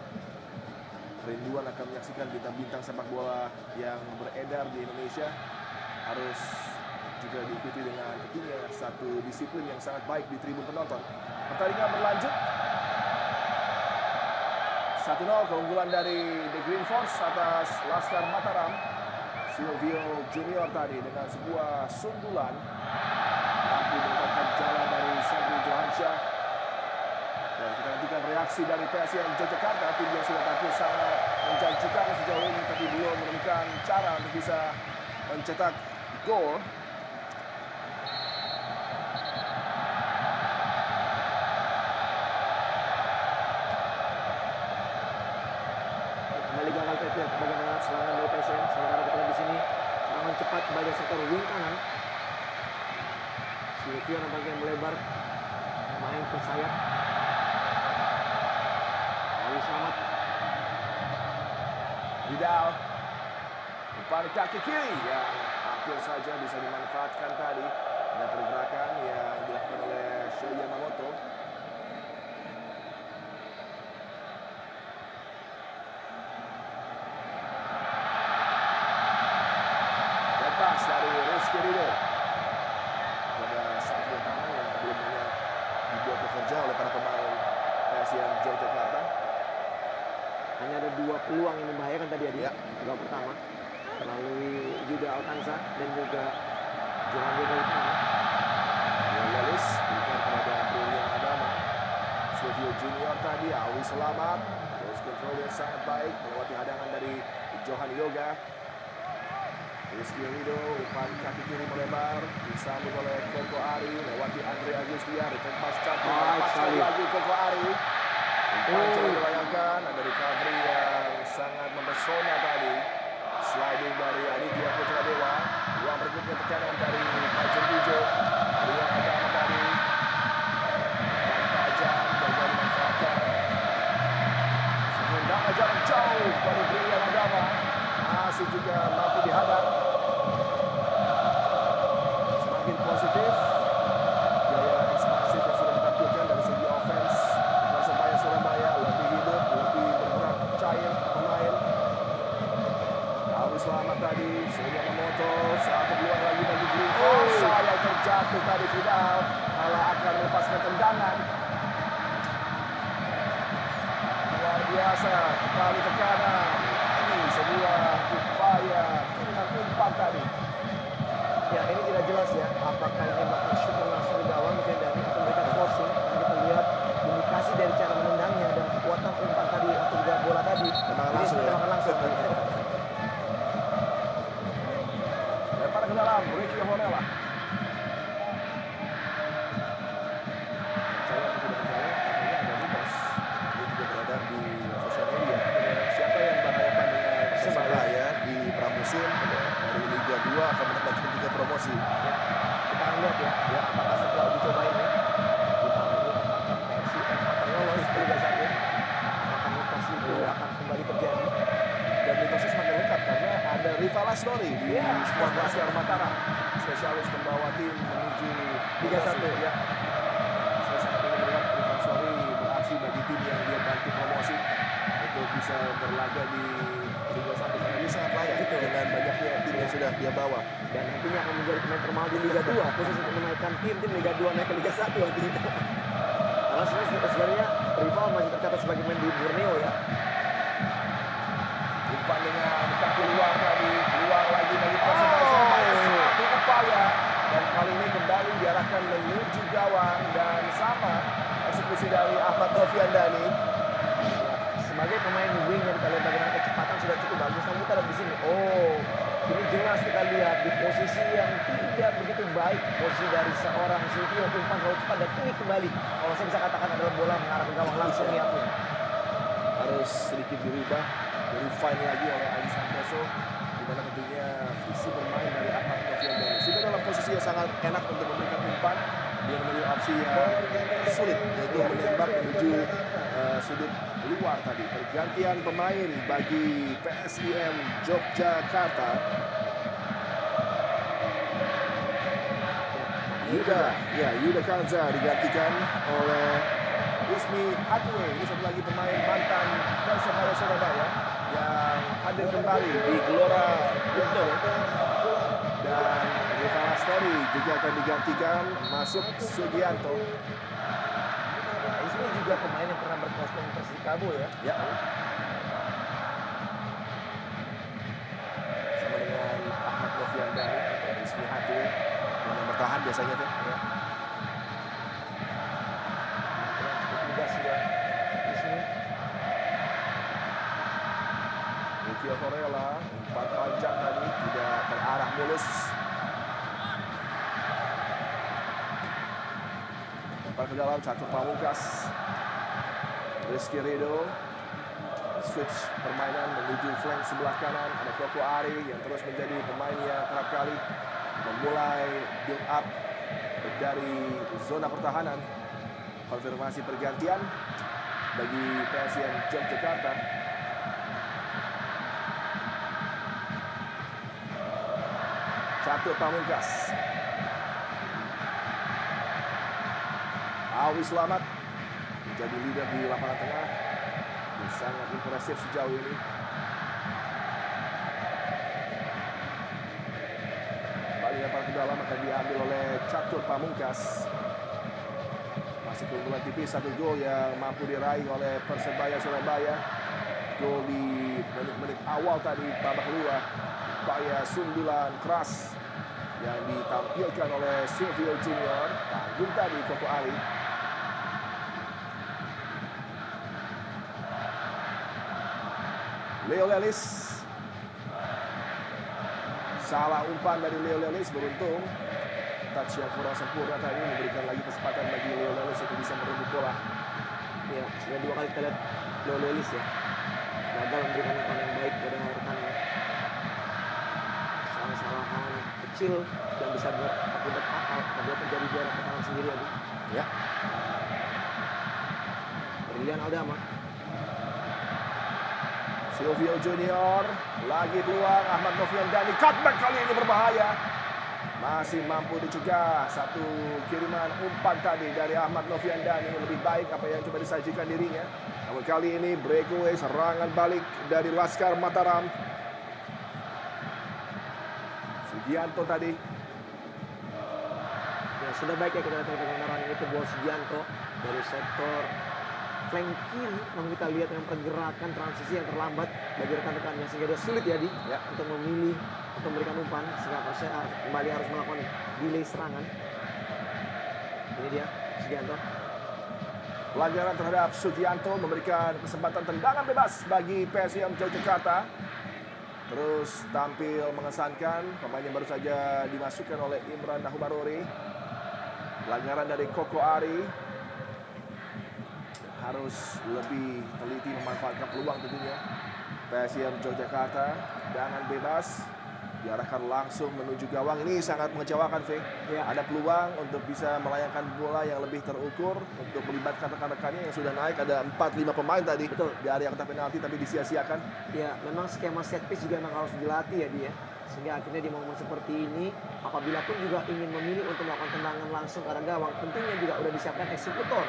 Kerinduan akan menyaksikan bintang-bintang sepak bola yang beredar di Indonesia harus juga diikuti dengan tentunya satu disiplin yang sangat baik di tribun penonton. Pertandingan berlanjut. 1-0 keunggulan dari The Green Force atas Laskar Mataram. Silvio Junior tadi dengan sebuah sundulan mampu mendapatkan jalan dari Sandri Johansyah. Dan kita nantikan reaksi dari PSM Yogyakarta. Tim yang sudah tampil sangat menjanjikan sejauh ini, tapi belum menemukan cara untuk bisa mencetak gol. Kembali gagal PP bagaimana serangan dari PSM. Sementara kita lihat di sini serangan cepat bagian sektor wing kanan. Silvio nampaknya melebar main ke sayap. Lalu selamat. Vidal umpan kaki kiri yang hampir saja bisa dimanfaatkan tadi. Ada pergerakan yang dilakukan oleh Shoya Yamamoto. Lepas dari Rizky Ridho. Ada satu tangan yang belum banyak dibuat bekerja oleh para pemain PSM Yogyakarta. Hanya ada dua peluang yang membahayakan tadi Adi. Ya. Gol pertama melalui Juda Alcanza dan juga Johan Utama. Wallace berikan kepada Brilian Adama. Silvio Junior tadi, Awi selamat. Terus control yang sangat baik melewati hadangan dari Johan Yoga. Rizky Ridho, umpan kaki kiri melebar, disambut oleh Koko Ari, lewati Andre Agustian, return pass cantik, Baik lepaskan sekali. lagi Koko Ari. Umpan coba dilayangkan, ada recovery yang sangat mempesona tadi. Sliding dari Aditya Putra Dewa, ruang berikutnya tekanan dari Pajen Hijau, Brilian Adama tadi. Dan tajam, gagal dimanfaatkan. Tendangan jarak jauh dari Brilian Adama, masih juga mampu dihadang. Semakin positif gaya ekspansif yang sudah ditampilkan dari segi offense. Persebaya Surabaya lebih hidup, lebih bergerak cair pemain. Awi selamat tadi, Shoya Yamamoto, satu peluang lagi bagi Green Force. Sayang terjatuh tadi Vidal, malah akan melepaskan tendangan. Luar biasa, kembali tekanan. Ini sebuah upaya kiriman umpan tadi. Ya, ini tidak jelas ya apakah ini bakal shoot langsung di gawang Novian Dani atau mereka forcing. Karena kita lihat indikasi dari cara ke dalam, Ricky Honela. Saya tidak percaya, katanya ada mitos. Dia juga beredar di sosial media. Siapa yang berhadapan dengan Persebaya di pramusim dari Liga 2 akan mendapatkan 3 promosi. Ya, kita akan lihat ya, apakah setelah uji coba ini di tahun ini apakah PSIM akan lolos ke Liga 1, apakah mitos itu akan kembali terjadi. Dan mitosnya semakin lengkap karena ada Riva Lastori di skuad Laskar Mataram, spesialis membawa tim menuju Liga 1. Ya. Saya sangat ingin melihat Riva Lastori beraksi bagi tim yang dia bantu promosi untuk bisa berlaga di Liga 1 karena dia sangat layak dengan banyaknya tim yang sudah dia bawa. Dan nantinya akan menjadi pemain termahal di Liga 2 khusus untuk menaikkan tim Liga 2 naik ke Liga 1 nantinya. Karena sebenarnya rival masih tercatat sebagai pemain di Borneo ya. Umpan dengan kaki luar tadi, keluar lagi bagi Persebaya. Satu upaya dan kali ini kembali diarahkan menuju gawang dan sama eksekusi dari Ahmad Noviandani. Sebagai pemain wing yang kita lihat bagaimana kecepatan sudah cukup bagus, namun kita lihat di sini. Oh, ini jelas kita lihat di posisi yang tidak begitu baik, posisi dari seorang Silvio, umpan terlalu cepat dan ini kembali. Kalau saya bisa katakan adalah bola mengarah ke gawang langsung niatnya. Harus sedikit dirubah, refine lagi oleh Aji Santoso, di mana tentunya visi bermain dari Ahmad Noviandani sudah dalam posisi yang sangat enak untuk memberikan umpan. Dia memiliki opsi yang sulit yaitu menembak menuju sudut luar tadi. Pergantian pemain bagi PSIM Yogyakarta. Yuda Kanza digantikan oleh Ismi Hatwe. Ini satu lagi pemain mantan Persebaya Surabaya yang hadir kembali di Gelora Bung Tomo. Dan Riva Lastori juga akan digantikan, masuk Sugianto. Ismi juga pemain yang pernah berkostum Persikabo ya. Ya. Sama dengan Ahmad Noviandani atau Ismi Hatwe yang bertahan biasanya tuh. Ya. Tugas ya Ismi. Ricky Honela, umpan panjang tadi tidak terarah mulus. Umpan ke dalam, catur pamungkas. Rizky Ridho switch permainan menuju flank sebelah kanan. Ada Koko Ari yang terus menjadi pemain yang kerap kali memulai build up dari zona pertahanan. Konfirmasi pergantian bagi PSIM Yogyakarta. Catur pamungkas. Awi Selamat menjadi leader di lapangan tengah. Dia sangat impresif sejauh ini. Kembali lempar ke dalam akan diambil oleh Catur pamungkas. Masih keunggulan tipis, 1 gol yang mampu diraih oleh Persebaya Surabaya. Gol di menit-menit awal tadi babak kedua. Upaya sundulan keras yang ditampilkan oleh Silvio Junior. Tanggung tadi Koko Ali. Leo Lelis. Salah umpan dari Leo Lelis, beruntung. Touch yang kurang sempurna tadi memberikan lagi kesempatan bagi Leo Lelis untuk bisa merebut bola. Ya, sudah 2 kali kita lihat Leo Lelis ya. Gagal memberikan umpan yang baik kepada rekannya. Kesalahan kecil yang bisa berakibat fatal apabila terjadi di arah pertahanan sendiri lagi. Ya. Brilian Aldama. Silvio Junior lagi peluang. Ahmad Noviandani cutback kali ini berbahaya. Masih mampu dicegah. Satu kiriman umpan tadi dari Ahmad Noviandani lebih baik apa yang coba disajikan dirinya. Namun kali ini breakaway serangan balik dari Laskar Mataram. Sugianto tadi. Ya, sudah baik ya kita lihat kebenaran ini bola Sugianto dari sektor flank kiri. Namun kita lihat yang pergerakan transisi yang terlambat bagi rekan-rekannya sehingga dia sulit ya untuk memilih atau memberikan umpan sehingga Persela kembali harus melakukan delay serangan. Ini dia Sugianto. Pelanggaran terhadap Sugianto memberikan kesempatan tendangan bebas bagi PSIM Yogyakarta. terus tampil mengesankan. Pemain yang baru saja dimasukkan oleh Imran Nahumarori. Pelanggaran dari Koko Ari. Harus lebih teliti memanfaatkan peluang tentunya. PSM Yogyakarta, tendangan bebas diarahkan langsung menuju gawang. Ini sangat mengecewakan, Fe. Ya. Ada peluang untuk bisa melayangkan bola yang lebih terukur untuk melibatkan rekan-rekannya yang sudah naik. Ada 4-5 pemain tadi. Betul. Di area kotak penalti tapi disia-siakan. Ya, memang skema set piece juga memang harus dilatih ya dia. Sehingga akhirnya di momen seperti ini, apabila pun juga ingin memilih untuk melakukan tendangan langsung ke arah gawang, tentunya juga udah disiapkan eksekutor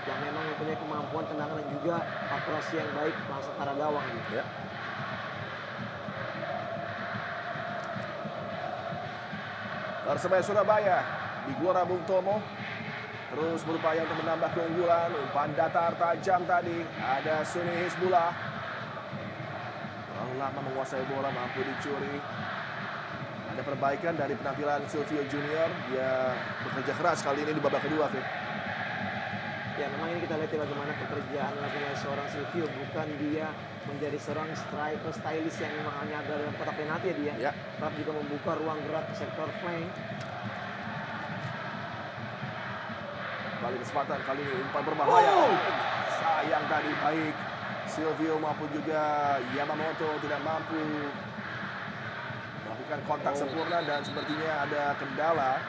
yang memang mempunyai kemampuan tendangan dan juga akurasi yang baik langsung ke arah gawang. Gitu. Ya. Persebaya Surabaya di Gelora Bung Tomo terus berupaya untuk menambah keunggulan. Umpan datar tajam tadi. Ada Suni Hizbullah. Terlalu lama menguasai bola, mampu dicuri. Ada perbaikan dari penampilan Silvio Junior. Dia bekerja keras kali ini di babak kedua, Fit. Ya, memang ini kita lihat ya bagaimana pekerjaan oleh seorang Silvio. Bukan dia menjadi seorang striker stylish yang memang hanya ada dalam kotak penalti ya dia. Ya. Kerap juga membuka ruang gerak ke sektor flank. Kembali kesempatan kali ini umpan berbahaya. Sayang tadi baik Silvio maupun juga Yamamoto tidak mampu melakukan kontak sempurna dan sepertinya ada kendala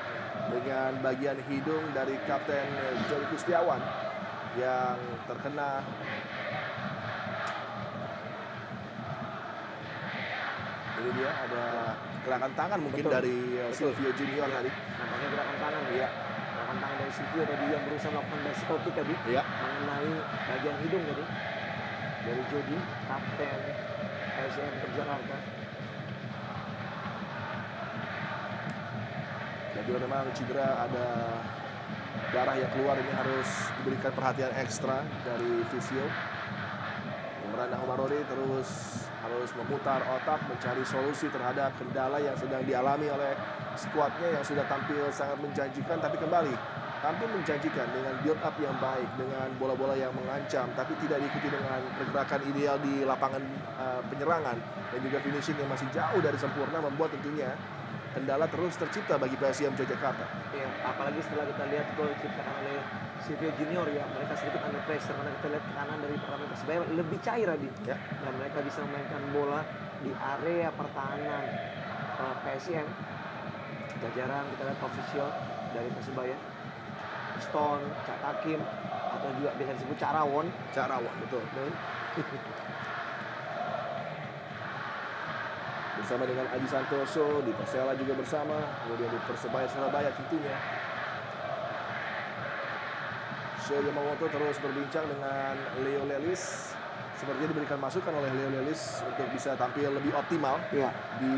dengan bagian hidung dari Kapten Joy Kustiawan yang terkena ini dia ada gerakan tangan mungkin. Betul. Dari Silvio Junior tadi. Nampaknya gerakan tangan ya. Gerakan tangan dari Silvio tadi yang berusaha melakukan bicycle kick tadi. Iya. Mengenai bagian hidung tadi. Dari Jody, Kapten PSM Yogyakarta. Dan juga memang cedera, ada darah yang keluar, ini harus diberikan perhatian ekstra dari fisio. Imran Nahumarori terus harus memutar otak mencari solusi terhadap kendala yang sedang dialami oleh skuadnya yang sudah tampil sangat menjanjikan, tapi kembali tampil menjanjikan dengan build up yang baik, dengan bola-bola yang mengancam, tapi tidak diikuti dengan pergerakan ideal di lapangan penyerangan dan juga finishing yang masih jauh dari sempurna, membuat tentunya kendala terus tercipta bagi PSM Yogyakarta. Ya, apalagi setelah kita lihat gol diciptakan oleh Silvio Junior ya, mereka sedikit under pressure karena kita lihat kanan dari pemain Persebaya lebih cair tadi. Ya. Dan mereka bisa memainkan bola di area pertahanan PSM. Jajaran kita lihat official dari Persebaya, Stone, Cak Takim, atau juga biasa disebut Cak Rawon. Cak Rawon, betul. Bersama dengan Adi Santoso, di Persela juga bersama, kemudian di Persebaya Surabaya tentunya. Sho Yamamoto terus berbincang dengan Leo Lelis. Sepertinya diberikan masukan oleh Leo Lelis untuk bisa tampil lebih optimal Ya, di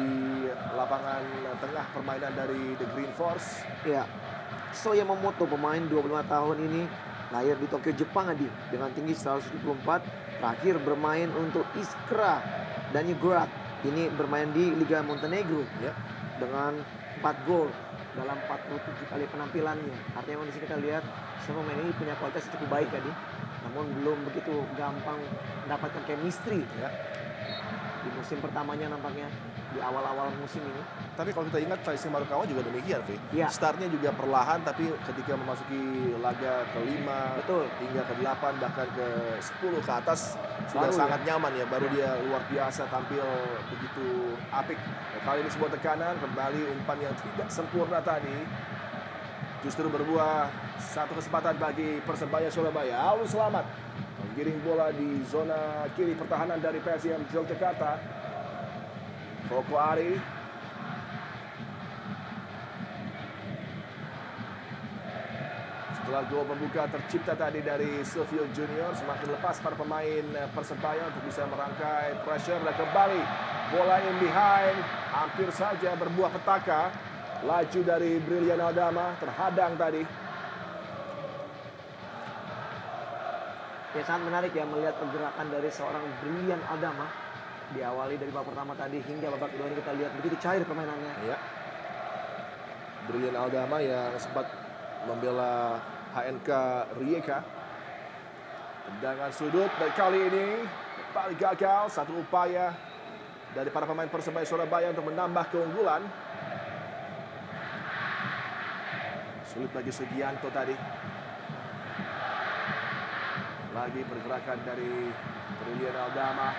lapangan tengah permainan dari The Green Force. ya. So Yamamoto pemain 25 tahun ini lahir di Tokyo, Jepang Adi, dengan tinggi 174, terakhir bermain untuk Iskra Danigorod. Ini bermain di Liga Montenegro Ya. dengan 4 gol dalam 47 kali penampilannya. Artinya di sini kita lihat semua pemain ini punya kualitas yang cukup baik tadi, namun belum begitu gampang mendapatkan chemistry Ya. di musim pertamanya nampaknya, di awal-awal musim ini. Tapi kalau kita ingat Faisal Marukawa juga demikian, Vi. Ya. Startnya juga perlahan, tapi ketika memasuki laga ke-5 Betul. hingga ke-8 bahkan ke-10 ke atas sudah Baru sangat nyaman ya. Baru dia luar biasa tampil begitu apik. Nah, kali ini sebuah tekanan, kembali umpan yang tidak sempurna tadi justru berbuah satu kesempatan bagi Persebaya Surabaya. Alun Selamat menggiring bola di zona kiri pertahanan dari PSM Yogyakarta. Koko Ari. Setelah gol pembuka tercipta tadi dari Silvio Junior, semakin lepas para pemain Persebaya untuk bisa merangkai pressure dan kembali bola in behind, hampir saja berbuah petaka. Laju dari Brilian Aldama terhadang tadi. Ya, sangat menarik ya melihat pergerakan dari seorang Brilian Aldama. Diawali dari babak pertama tadi hingga babak kedua ini kita lihat begitu cair permainannya. Ya. Brilian Aldama yang sempat membela HNK Rijeka. Tendangan sudut dan kali ini kembali gagal. Satu upaya dari para pemain Persebaya Surabaya untuk menambah keunggulan. Sulit bagi Sugianto tadi. Lagi pergerakan dari Brilian Aldama.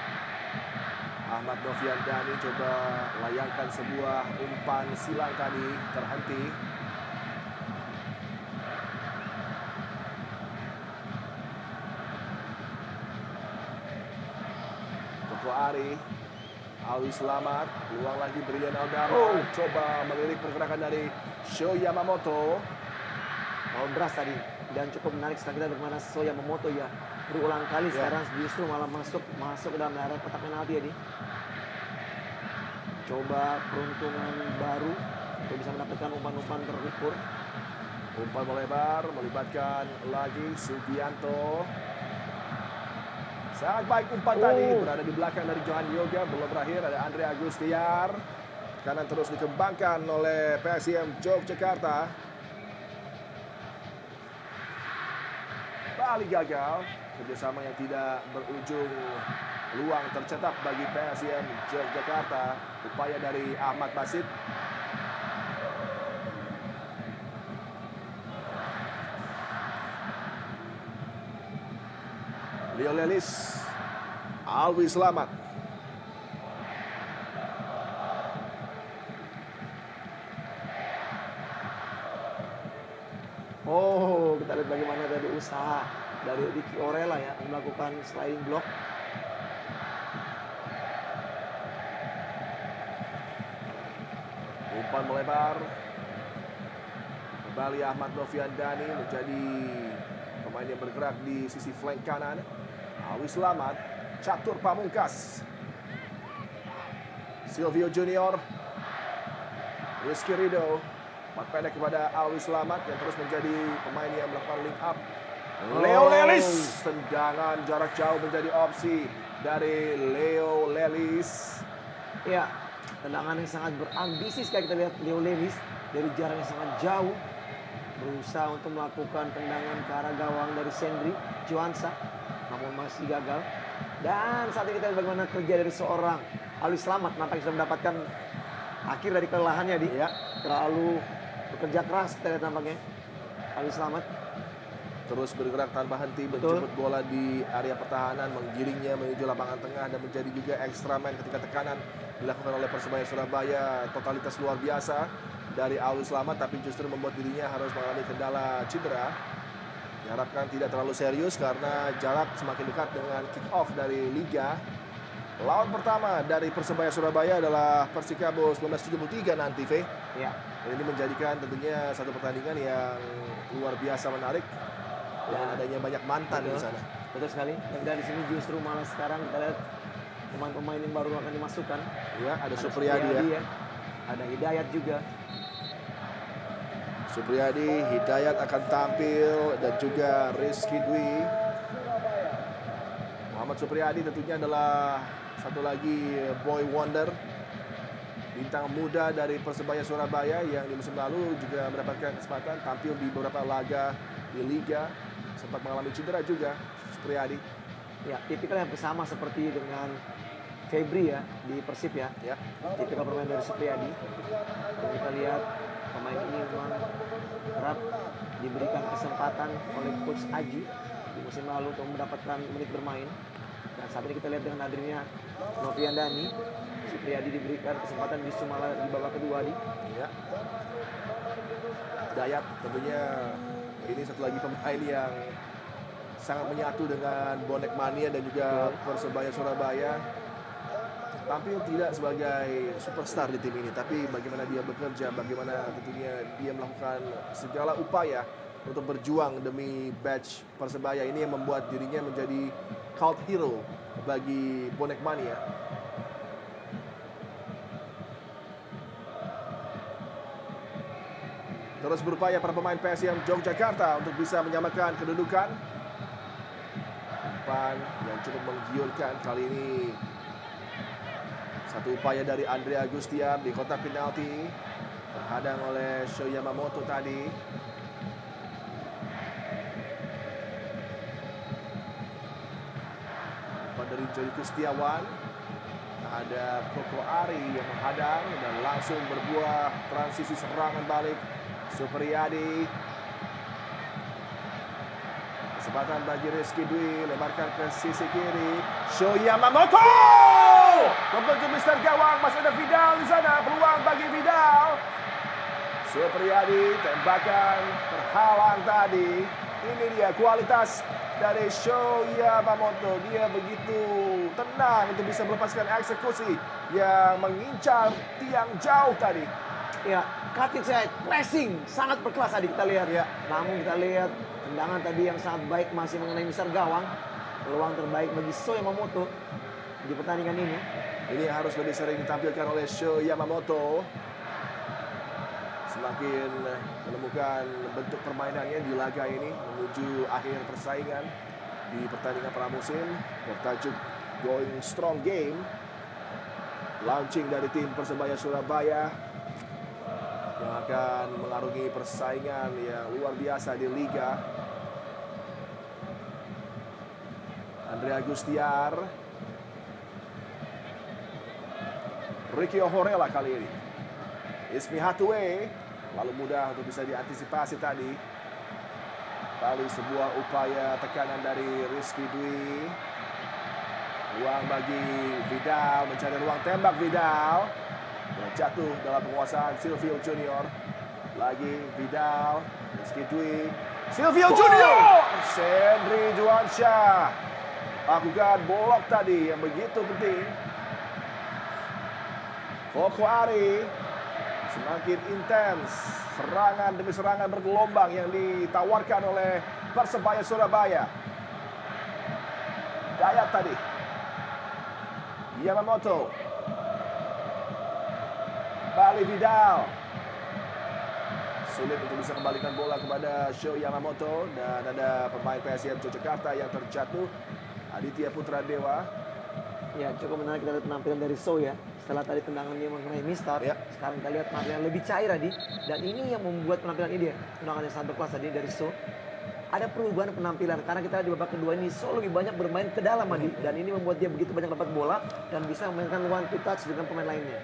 Ahmad Noviandani coba layangkan sebuah umpan silang tadi, terhenti. Koko Ari, Alwi Selamat, peluang lagi Brilian Aldama. Coba melirik pergerakan dari Sho Yamamoto. Lawan beras tadi dan cukup menarik setelah kita bermain Sho Yamamoto ya. Berulang kali sekarang justru malah masuk ke dalam area kotak penalti ya. Coba peruntungan baru untuk bisa mendapatkan umpan-umpan terukur. Umpan melebar melibatkan lagi Sugianto. Sangat baik umpan tadi, berada di belakang dari Johan Yoga. Belum berakhir, ada Andre Agustiar. Kanan terus dikembangkan oleh PSIM Yogyakarta. Bali gagal, kerjasama yang tidak berujung peluang tercetak bagi PSIM Yogyakarta. Upaya dari Ahmad Basit. Leo Lelis, Alwi Selamat. Kita lihat bagaimana dari usaha dari Ricky Orella ya melakukan sliding block. Umpan melebar. Kembali Ahmad Noviandani menjadi pemain yang bergerak di sisi flank kanan. Alwi Selamat, Catur Pamungkas, Silvio Junior, Rizky Rido, empat pendek kepada Alwi Selamat yang terus menjadi pemain yang melakukan link up. Leo Lelis, tendangan jarak jauh menjadi opsi dari Leo Lelis. Ya, tendangan yang sangat berambisi sekali kita lihat Leo Lelis dari jarak yang sangat jauh berusaha untuk melakukan tendangan ke arah gawang dari Sendri Juansa, namun masih gagal. Dan saat ini kita lihat bagaimana kerja dari seorang Alwi Selamat, nampaknya sudah mendapatkan akhir dari kelelahannya terlalu bekerja keras kita lihat nampaknya Alwi Selamat. Terus bergerak tanpa henti, menjemput bola di area pertahanan, menggiringnya menuju lapangan tengah dan menjadi juga extra man ketika tekanan dilakukan oleh Persebaya Surabaya. Totalitas luar biasa dari Alwi Selamat, tapi justru membuat dirinya harus mengalami kendala cedera. Diharapkan tidak terlalu serius karena jarak semakin dekat dengan kick off dari Liga. Lawan pertama dari Persebaya Surabaya adalah Persikabo 1973 nanti, V. Ya. Dan ini menjadikan tentunya satu pertandingan yang luar biasa menarik. Dan adanya banyak mantan di sana. Betul sekali. Dan dari sini justru malah sekarang kita lihat pemain-pemain yang baru akan dimasukkan. Ya, ada Supriyadi ya. Ada Hidayat juga. Supriyadi, Hidayat akan tampil dan juga Rizky Dwi. Muhammad Supriyadi tentunya adalah satu lagi boy wonder, bintang muda dari Persebaya Surabaya yang di musim lalu juga mendapatkan kesempatan tampil di beberapa laga di Liga. Sempat mengalami cedera juga Supriyadi. Ya, tipikal yang bersama seperti dengan Febri ya di Persib ya. Tipikal permain dari Supriyadi. Dan kita lihat pemain ini memang kerap diberikan kesempatan oleh Coach Aji di musim lalu untuk mendapatkan menit bermain. Dan saat ini kita lihat dengan hadirnya Noviandani, Supriyadi diberikan kesempatan justru malah di babak kedua Dayat tentunya ini satu lagi pemain yang sangat menyatu dengan bonek mania dan juga Persebaya Surabaya. Tampil tidak sebagai superstar di tim ini, tapi bagaimana dia bekerja, bagaimana tentunya dia melakukan segala upaya untuk berjuang demi badge Persebaya. Ini yang membuat dirinya menjadi cult hero bagi bonek mania. Terus berupaya para pemain PSIM Yogyakarta untuk bisa menyamakan kedudukan. Umpan yang cukup menggiurkan kali ini. Satu upaya dari Andre Agustiar di kotak penalti. Terhadang oleh Sho Yamamoto tadi. Umpan dari Jody Kustiawan. ada Koko Ari yang menghadang dan langsung berbuah transisi serangan balik. Supriyadi. Kesempatan bagi Rizky Dwi, lebarkan ke sisi kiri. Sho Yamamoto! Membentuk Mister Gawang, masih ada Vidal di sana. Peluang bagi Vidal. Supriyadi, tembakan terhalang tadi. Ini dia kualitas dari Sho Yamamoto. Dia begitu tenang untuk bisa melepaskan eksekusi yang mengincar tiang jauh tadi. Ya, cutting side, pressing sangat berkelas tadi kita lihat ya. Namun kita lihat tendangan tadi yang sangat baik masih mengenai Mister Gawang. Peluang terbaik bagi Sho Yamamoto di pertandingan ini. Ini harus lebih sering ditampilkan oleh Sho Yamamoto. Semakin menemukan bentuk permainannya di laga ini menuju akhir persaingan di pertandingan pramusim bertajuk Going Strong Game. Launching dari tim Persebaya Surabaya yang akan mengarungi persaingan yang luar biasa di Liga. Andre Agustiar, Ricky Ohorela kali ini. Ismi Hatue, lalu mudah untuk bisa diantisipasi tadi. Kali sebuah upaya tekanan dari Rizky Dwi. Ruang bagi Vidal, mencari ruang tembak Vidal. Dan jatuh dalam penguasaan Silvio Junior. Lagi Vidal, Rizky Dwi. Silvio Junior! Sendri Juansyah lakukan bolok tadi yang begitu penting. Koko Ari semakin intens, serangan demi serangan bergelombang yang ditawarkan oleh Persebaya Surabaya. Dayat tadi. Yamamoto. Bali Vidal. Sulit untuk bisa kembalikan bola kepada Sho Yamamoto. Dan ada pemain PSM Yogyakarta yang terjatuh. Aditya Putra Dewa. Ya, cukup menarik kita lihat penampilan dari Sho ya. Setelah tadi tendangan dia mengenai Mister, Ya. sekarang kita lihat penampilan lebih cair tadi. Dan ini yang membuat penampilan ini dia, tendangan yang sangat berkelas tadi dari Sho. Ada perubahan penampilan karena kita di babak kedua ini Sho lebih banyak bermain ke dalam tadi. Dan ini membuat dia begitu banyak dapat bola dan bisa memainkan one two touch dengan pemain lainnya.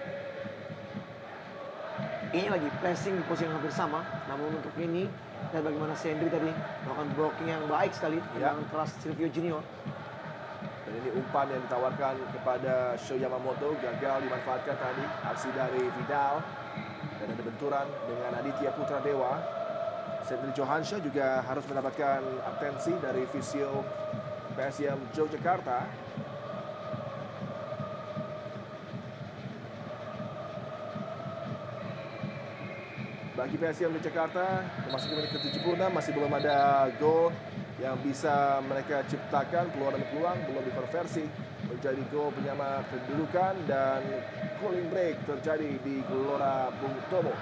Ini lagi pressing di posisi yang hampir sama. Namun untuk ini, lihat bagaimana Sendri tadi melakukan blocking yang baik sekali. Ya. Dengan keras Silvio Junior. Dan ini umpan yang ditawarkan kepada Sho Yamamoto gagal dimanfaatkan tadi. Aksi dari Vidal. Dan ada benturan dengan Aditya Putra Dewa. Sendri Johansyah juga harus mendapatkan atensi dari visio PSM Yogyakarta. Bagi PSM Yogyakarta, memasuki menit ke-76 masih belum ada gol yang bisa mereka ciptakan. Peluang demi peluang belum dikonversi menjadi gol penyama kedudukan dan cooling break terjadi di Gelora Bung Tomo.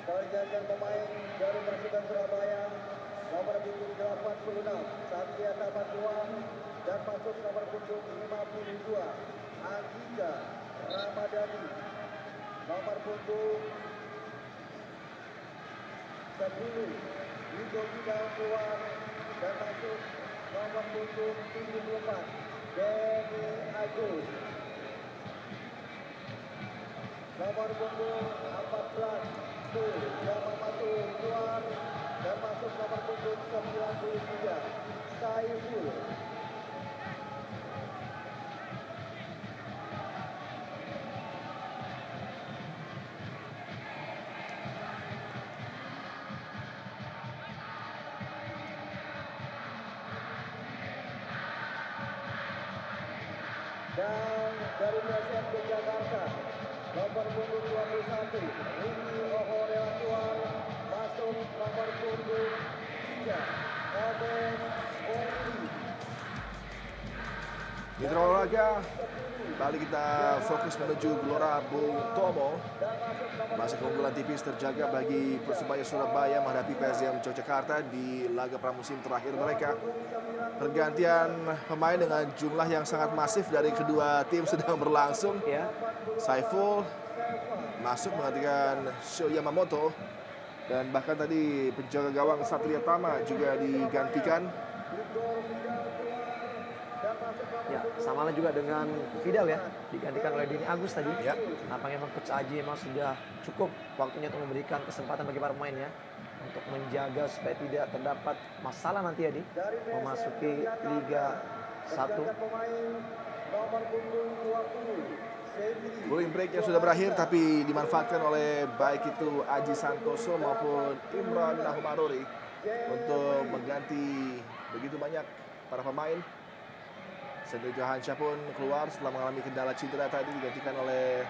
Pergantian pemain dari Persita Surabaya nomor punggung 86 Satria Tapanua dan masuk nomor punggung 52 Andika Ramadhani, nomor punggung 10 Yudo Bidal keluar dan masuk nomor punggung 74 Denny Agus, nomor punggung 14 Yamamatu keluar dan masuk nomor punggung 93 Saiful. Dan dari PSM Jakarta nomor punggung 21 Riki Ohorela keluar, masuk nomor punggung 3 Obed Ori. Mitra olahraga, balik kita fokus menuju Gelora Bung Tomo. Masih keunggulan tipis terjaga bagi Persebaya Surabaya menghadapi PSM Yogyakarta di laga pramusim terakhir mereka. Pergantian pemain dengan jumlah yang sangat masif dari kedua tim sedang berlangsung. Ya, Saiful masuk menggantikan Sho Yamamoto, dan bahkan tadi penjaga gawang Satria Tama juga digantikan. ya sama lah juga dengan Fidal ya, digantikan oleh Denny Agus tadi. Ya. Nampaknya memang Coach Aji memang sudah cukup waktunya untuk memberikan kesempatan bagi para pemain ya, untuk menjaga supaya tidak terdapat masalah nanti ya di memasuki Liga 1. Nomor punggung 20 Cooling break yang sudah berakhir tapi dimanfaatkan oleh baik itu Aji Santoso maupun Imran Nahumarori untuk mengganti begitu banyak para pemain. Sendiri Johansyah pun keluar setelah mengalami kendala cedera tadi, digantikan oleh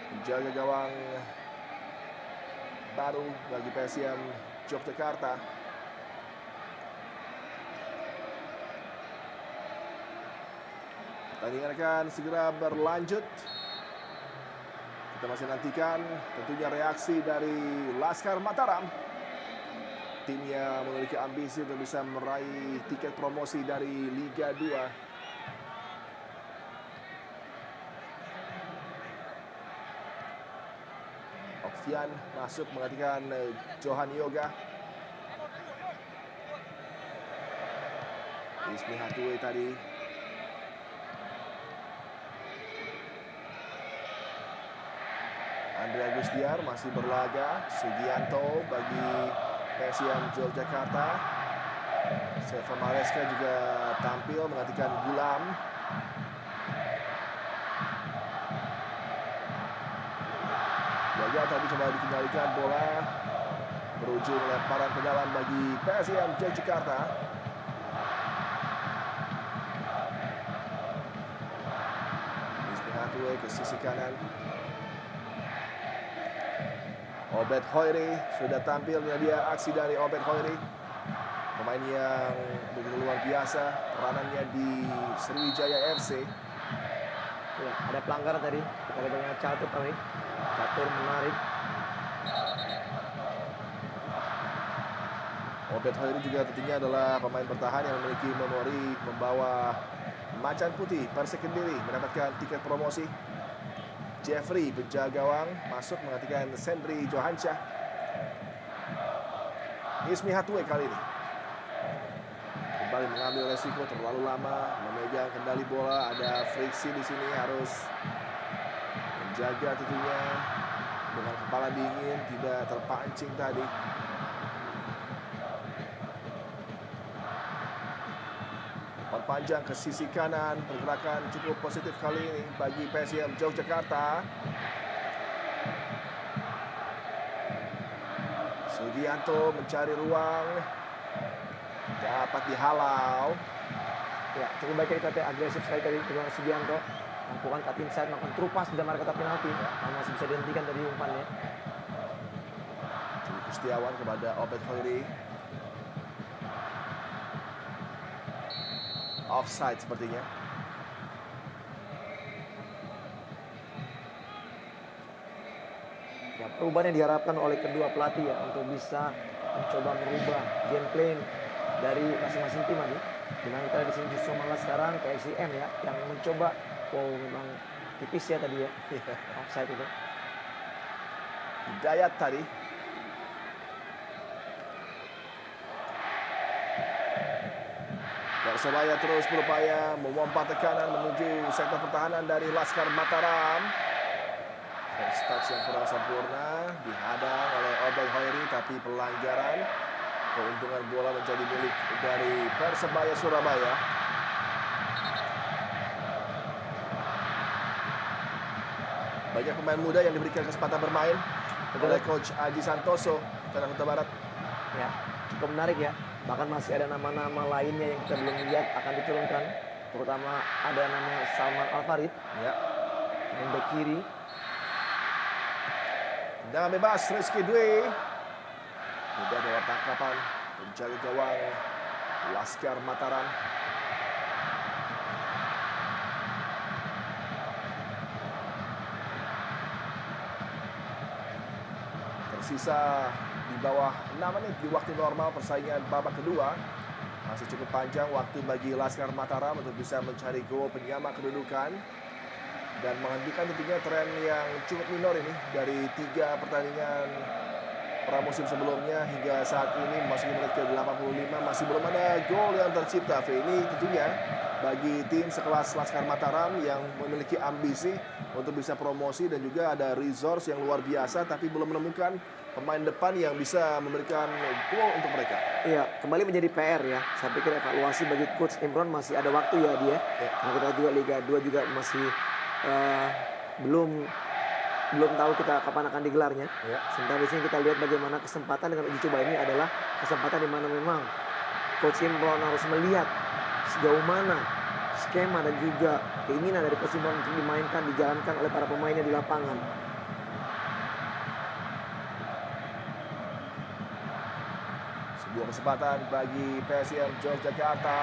penjaga gawang baru bagi PSM Yogyakarta. Pertandingan akan segera berlanjut. Kita masih nantikan tentunya reaksi dari Laskar Mataram. Timnya memiliki ambisi untuk bisa meraih tiket promosi dari Liga 2. Okvian masuk menggantikan Johan Yoga. Ismi Hatue tadi. Andre Agustiar masih berlaga. Sugianto bagi PSM Yogyakarta. Seva Mareska juga tampil menggantikan Gulam. Jaga tadi coba dikendalikan bola, berujung lemparan ke dalam bagi PSM Yogyakarta. Ismi Hatue ke sisi kanan. Obed Hoiri sudah tampil, dia aksi dari Obed Hoiri. Pemain yang begitu luar biasa peranannya di Sriwijaya FC. Ya, ada pelanggaran tadi. Kita lihat dengan Catur kami. Catur menarik. Obed Hoiri juga tentunya adalah pemain bertahan yang memiliki memori membawa Macan Putih Persik Kediri mendapatkan tiket promosi. Jeffrey penjaga gawang masuk menggantikan Sendri Johansyah. Ismi Hatue kali ini kembali mengambil resiko, terlalu lama memegang kendali bola, ada friksi di sini, harus menjaga tentunya dengan kepala dingin, tidak terpancing tadi. Panjang ke sisi kanan, pergerakan cukup positif kali ini bagi PSM Yogyakarta. Sugianto mencari ruang, dapat dihalau. Ya, cukup baik kita agresif sekali tadi dengan Sugianto. Lakukan cut inside, melakukan trupas di marka penalti. Masih bisa dihentikan dari umpannya. Cili Kustiawan kepada Obed Hoiri. Offside sepertinya. Ya, Ya, perubahan yang diharapkan oleh kedua pelatih ya untuk bisa mencoba merubah game plan dari masing-masing tim tadi. Dimana kita di sini justru malah sekarang PSIM ya yang mencoba, wow memang tipis ya tadi ya offside itu. Hidayat tadi. Persebaya terus berupaya memompa tekanan menuju sektor pertahanan dari Laskar Mataram. First touch yang kurang sempurna dihadang oleh Obeng Hoiri, tapi pelanggaran. Keuntungan bola menjadi milik dari Persebaya Surabaya. Banyak pemain muda yang diberikan kesempatan bermain oleh Coach Aji Santoso, Tanah Kota Barat. Ya, cukup menarik ya. Bahkan masih ada nama-nama lainnya yang kita belum lihat akan diturunkan. Terutama ada nama Salman Al-Farid, Ya. main back kiri. Tendangan bebas Rizky Dwi. Mudah lewat tangkapan penjaga gawang Laskar Mataram. Tersisa di bawah 6 menit di waktu normal persaingan babak kedua. Masih cukup panjang waktu bagi Laskar Mataram untuk bisa mencari gol penyama kedudukan dan menghentikan tentunya tren yang cukup minor ini dari 3 pertandingan pramusim sebelumnya hingga saat ini masih menit ke-85 masih belum ada gol yang tercipta. Ini tentunya bagi tim sekelas Laskar Mataram yang memiliki ambisi untuk bisa promosi dan juga ada resource yang luar biasa, tapi belum menemukan pemain depan yang bisa memberikan gol untuk mereka. Iya, kembali menjadi PR ya. Saya pikir evaluasi bagi Coach Imron masih ada waktu ya dia. Ya. Karena kita juga Liga 2 juga masih belum tahu kita kapan akan digelarnya. Ya. Sementara di sini kita lihat bagaimana kesempatan dengan uji coba ini adalah kesempatan di mana memang Coach Imron harus melihat sejauh mana skema dan juga keinginan dari Coach Imron untuk dimainkan, dijalankan oleh para pemainnya di lapangan. Sebuah kesempatan bagi PSIM Yogyakarta.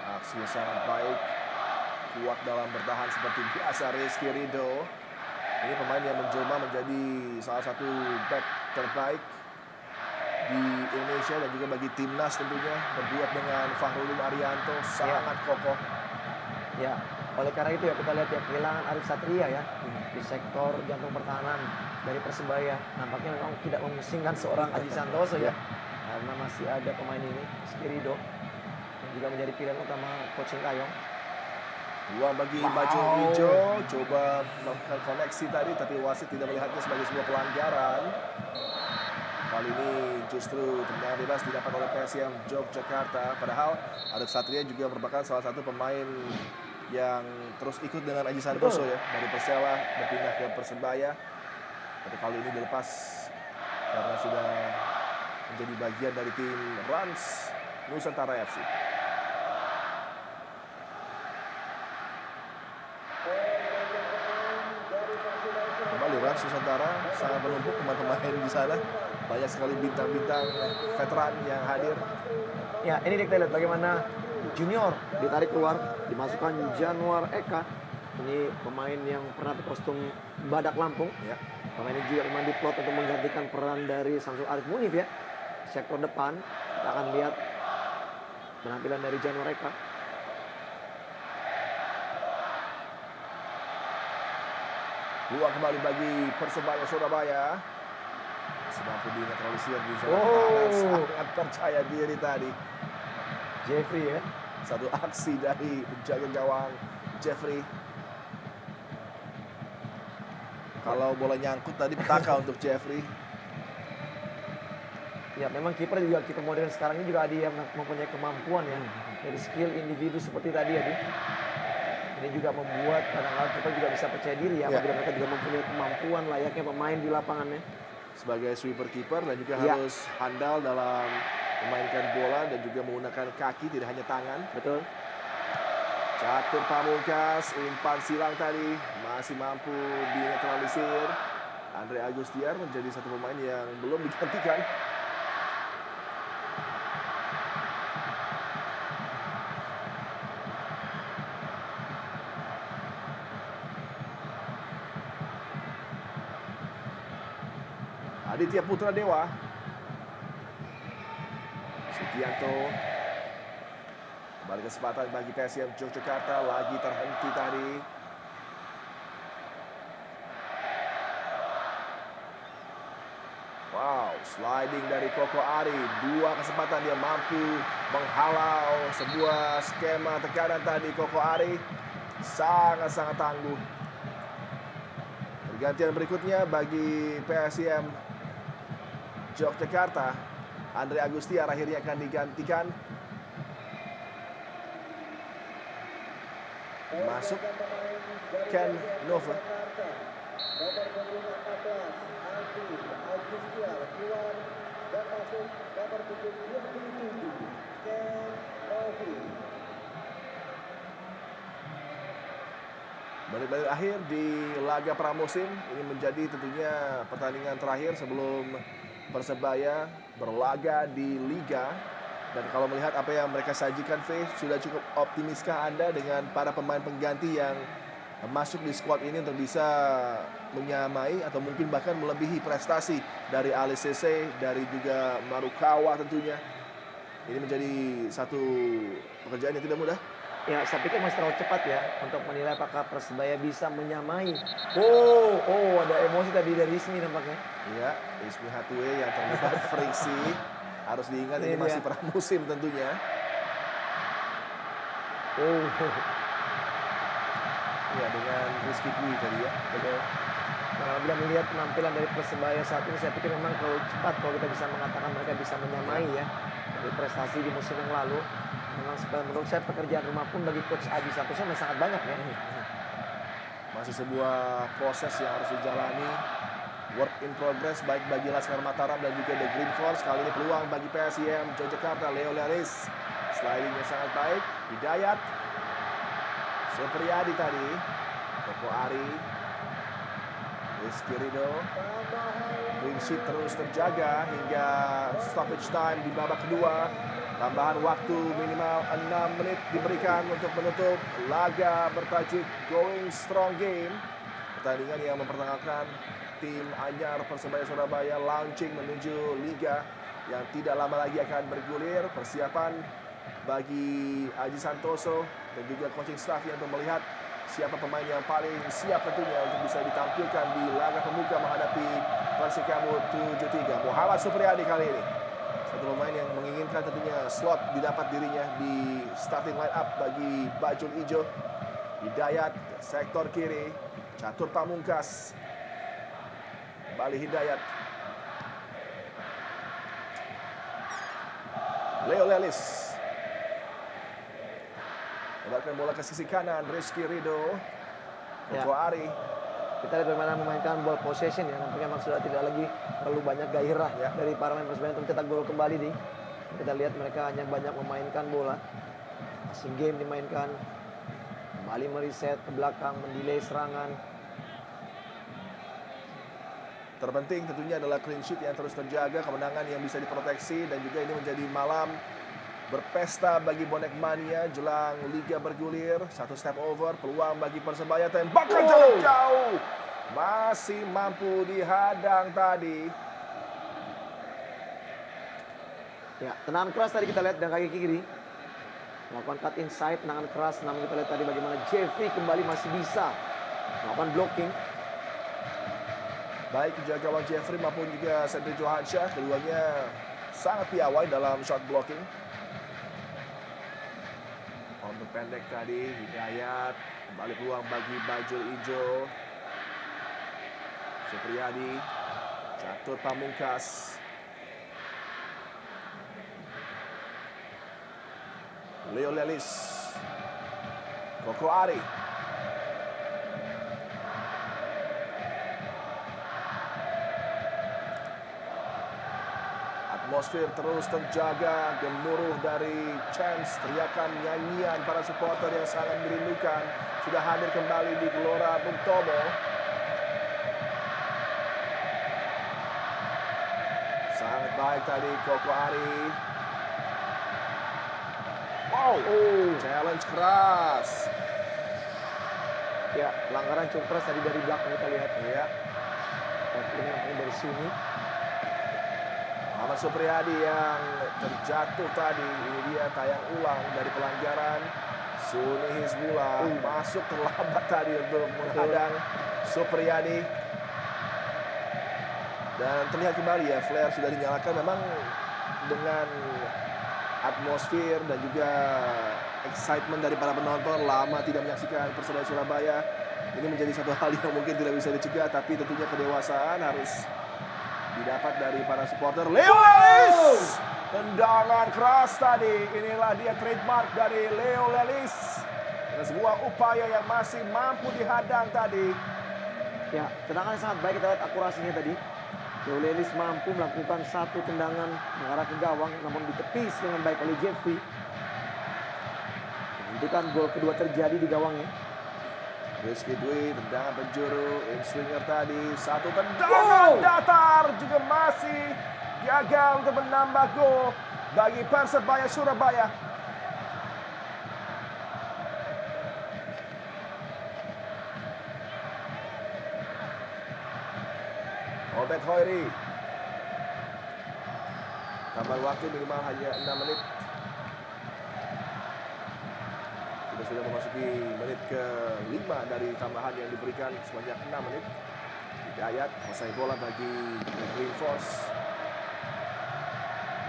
Aksi sangat baik, kuat dalam bertahan seperti biasa Rizky Ridho. Ini pemain yang menjelma menjadi salah satu back terbaik di Indonesia dan juga bagi timnas tentunya, berduet dengan Fahrudin Arianto sangat kokoh. Ya, oleh karena itu ya kita lihat ya kehilangan Arif Satria ya di sektor jantung pertahanan dari Persebaya. Nampaknya memang tidak memusingkan seorang Aji Santoso ya. Karena masih ada pemain ini, Rizky Ridho, yang juga menjadi pilihan utama Coach Sintayong. Peluang bagi baju hijau, coba melakukan koneksi tadi tapi wasit tidak melihatnya sebagai sebuah pelanggaran. Kali ini justru tendangan bebas didapat oleh PSIM Yogyakarta. Padahal Arif Satria juga merupakan salah satu pemain yang terus ikut dengan Aji Santoso ya. Dari Persela berpindah ke Persebaya. Tapi kali ini dilepas karena sudah menjadi bagian dari tim Rans Nusantara FC. Kembali Rans Nusantara sangat menumpuk pemain-pemain di sana. Banyak sekali bintang-bintang veteran yang hadir. Ya, ini kita lihat bagaimana Junior ditarik keluar, dimasukkan Januar Eka. Ini pemain yang pernah berkostum Badak Lampung. Ya. Pemain ini juga memang diplot untuk menggantikan peran dari Samsul Arif Munif ya. Sektor depan, kita akan lihat penampilan dari Januar Eka. Peluang kembali bagi Persebaya Surabaya. Mampu dinetralisir di zona Oh. pertahanan. Sangat percaya diri tadi. Jeffrey ya. Satu aksi dari penjaga gawang Jeffrey. Kalau bola nyangkut tadi petaka untuk Jeffrey. Ya memang kiper juga, kiper modern sekarang ini juga ada yang mempunyai kemampuan ya. Dari skill individu seperti tadi ya. Ini juga membuat kadang-kadang kiper juga bisa percaya diri ya. Apabila mereka juga mempunyai kemampuan layaknya pemain di lapangannya. Sebagai sweeper kiper dan juga Ya. harus handal dalam memainkan bola dan juga menggunakan kaki tidak hanya tangan. Betul. Catur Pamungkas, umpan silang tadi masih mampu dinetralisir. Andre Agustiar menjadi satu pemain yang belum digantikan. Aditya Putra Dewa. Sugianto. Kembali kesempatan bagi PSM Yogyakarta, lagi terhenti tadi. Wow, sliding dari Koko Ari. 2 kesempatan dia mampu menghalau sebuah skema tekanan tadi. Koko Ari sangat-sangat tangguh. Pergantian berikutnya bagi PSM Yogyakarta. Andre Agustiar akhirnya akan digantikan. Masuk Ken Nova. Nomor punggung 14, Andi Agustiar keluar dan masuk nomor punggung 27, Ken Novi. Menit-menit akhir di laga pramusim ini menjadi tentunya pertandingan terakhir sebelum Persebaya berlaga di Liga. Dan kalau melihat apa yang mereka sajikan, V, sudah cukup optimiskah Anda dengan para pemain pengganti yang masuk di squad ini untuk bisa menyamai atau mungkin bahkan melebihi prestasi dari Ali Sese, dari juga Marukawa tentunya. Ini menjadi satu pekerjaan yang tidak mudah. Ya, saya pikir masih terlalu cepat ya untuk menilai apakah Persebaya bisa menyamai. Oh, ada emosi tadi dari Ismi nampaknya. Iya, Ismi Hatue yang terlibat friksi. Harus diingat ini Ini masih dia. pramusim tentunya. Oh, Ya, dengan Rizky Dwi tadi ya. betul. Nah, bila melihat penampilan dari Persebaya saat ini, saya pikir memang kalau cepat kalau kita bisa mengatakan mereka bisa menyamai ya dari prestasi di musim yang lalu. Memang menurut saya pekerjaan rumah pun bagi Coach Aji Santoso masih sangat banyak ya. Masih sebuah proses yang harus dijalani. Work in progress baik bagi Laskar Mataram dan juga The Green Force. Kali ini peluang bagi PSM Yogyakarta. Leo Learis. Slidingnya sangat baik. Hidayat. Supriyadi tadi. Koko Ari. Rizky Ridho. Clean sheet terus terjaga hingga stoppage time di babak kedua. Tambahan waktu minimal 6 menit diberikan untuk menutup laga bertajuk Going Strong Game. Pertandingan yang mempertengahkan tim anyar Persebaya Surabaya launching menuju Liga yang tidak lama lagi akan bergulir. Persiapan bagi Aji Santoso dan juga coaching staff yang untuk melihat siapa pemain yang paling siap tentunya untuk bisa ditampilkan di laga pembuka menghadapi Persikabo 73. Muhammad Supriyadi kali ini. Satu pemain yang menginginkan tentunya slot didapat dirinya di starting line up bagi Bajul Ijo. Hidayat sektor kiri. Catur Pamungkas. Kembali Hidayat. Leo Lelis. Lebarkan bola ke sisi kanan. Rizky Ridho. Koko Ari. Kita lihat bagaimana memainkan ball possession ya. Nampaknya memang sudah tidak lagi terlalu banyak gairah Ya. dari para pemain Persebaya untuk mencetak gol kembali nih. Kita lihat mereka hanya banyak memainkan bola. Passing game dimainkan. Kembali meriset ke belakang, mendelay serangan. Terpenting tentunya adalah clean sheet yang terus terjaga, kemenangan yang bisa diproteksi, dan juga ini menjadi malam berpesta bagi bonek mania jelang Liga bergulir. Satu step over, peluang bagi Persebaya, tembakan jarak jauh. Masih mampu dihadang tadi. Ya, tendangan keras tadi kita lihat dengan kaki kiri. Melakukan cut inside, tendangan keras. Namun kita lihat tadi bagaimana Jeffrey kembali masih bisa melakukan blocking. Baik penjaga gawang Jeffrey maupun juga Sendri Johansyah, keduanya sangat piawai dalam shot blocking. Untuk pendek tadi, Hidayat, kembali peluang bagi Bajul Ijo. Supriyadi, Catur Pamungkas. Leo Lelis. Koko Ari. Atmosfer terus terjaga, gemuruh dari chants, teriakan, nyanyian para supporter yang sangat merindukan sudah hadir kembali di Gelora Bung Tomo. Sangat baik tadi Koko Ari. Wow, challenge keras. Ya, pelanggaran cukup keras tadi dari belakang kita lihat. Iya, Tackling nampaknya dari Suni. Ahmad Supriyadi yang terjatuh tadi. Ini dia tayang ulang dari pelanggaran. Suni Hizbullah masuk terlambat tadi untuk menghadang Supriyadi. Dan terlihat kembali ya, flare sudah dinyalakan. Memang dengan atmosfer dan juga excitement dari para penonton, lama tidak menyaksikan Persebaya Surabaya. Ini menjadi satu hal yang mungkin tidak bisa dicegah, tapi tentunya kedewasaan harus didapat dari para supporter. Leo Lelis, tendangan keras tadi. Inilah dia trademark dari Leo Lelis. Dengan sebuah upaya yang masih mampu dihadang tadi. Ya, tendangan sangat baik, kita lihat akurasinya tadi. Leo Lelis mampu melakukan satu tendangan mengarah ke gawang, namun ditepis dengan baik oleh Jeffrey. Menentukan gol kedua terjadi di gawangnya. Rizky Dwi, tendangan penjuru, in swinger tadi, satu tendangan datar juga masih gagal untuk menambah gol bagi Persebaya Surabaya. Obed Hoiri, tambah waktu minimal hanya 6 menit. Kita sudah memasuki menit ke-5 dari tambahan yang diberikan sebanyak 6 menit. Hidayat, selesai bola bagi Green Force.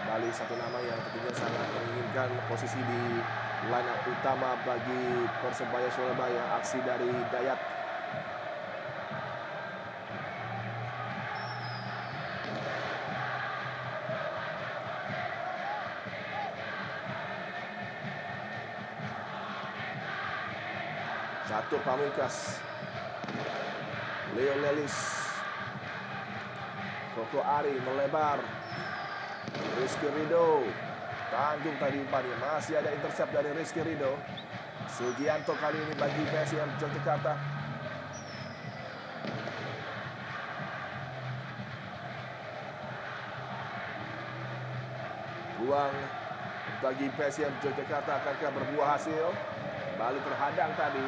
Kembali satu nama yang tentunya sangat menginginkan posisi di line up utama bagi Persebaya Surabaya. Aksi dari Hidayat. Catur Pamungkas, Leo Lelis, Koko Ari melebar, Rizky Ridho, Tanjung tadi umpannya, masih ada intercept dari Rizky Ridho. Sugianto kali ini bagi PSM Yogyakarta. Ruang bagi PSM Yogyakarta akankah berbuah hasil? Kembali terhadang tadi.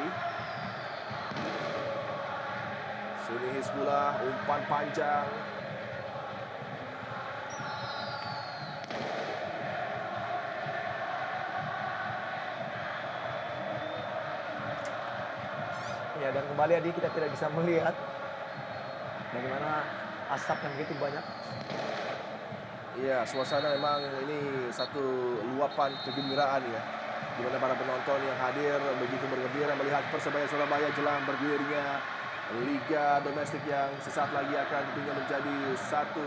Suni Hizbullah, umpan panjang. Ya, dan kembali Adi, kita tidak bisa melihat bagaimana asap yang begitu banyak. Iya, suasana memang ini satu luapan kegembiraan ya. Di mana para penonton yang hadir begitu bergembira melihat Persebaya Surabaya jelang berdirinya Liga Domestik yang sesaat lagi akan tentunya menjadi satu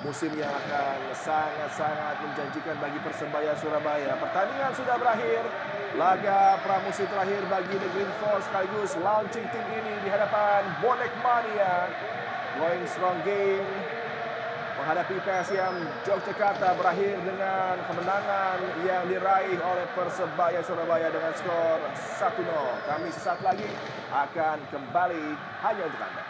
musim yang akan sangat-sangat menjanjikan bagi Persebaya Surabaya. Pertandingan sudah berakhir. Laga pramusim terakhir bagi The Green Force sekaligus launching tim ini di hadapan Bonek Mania. Going strong game menghadapi PSM Yogyakarta berakhir dengan kemenangan yang diraih oleh Persebaya Surabaya dengan skor 1-0. Kami sesaat lagi akan kembali hanya untuk Anda.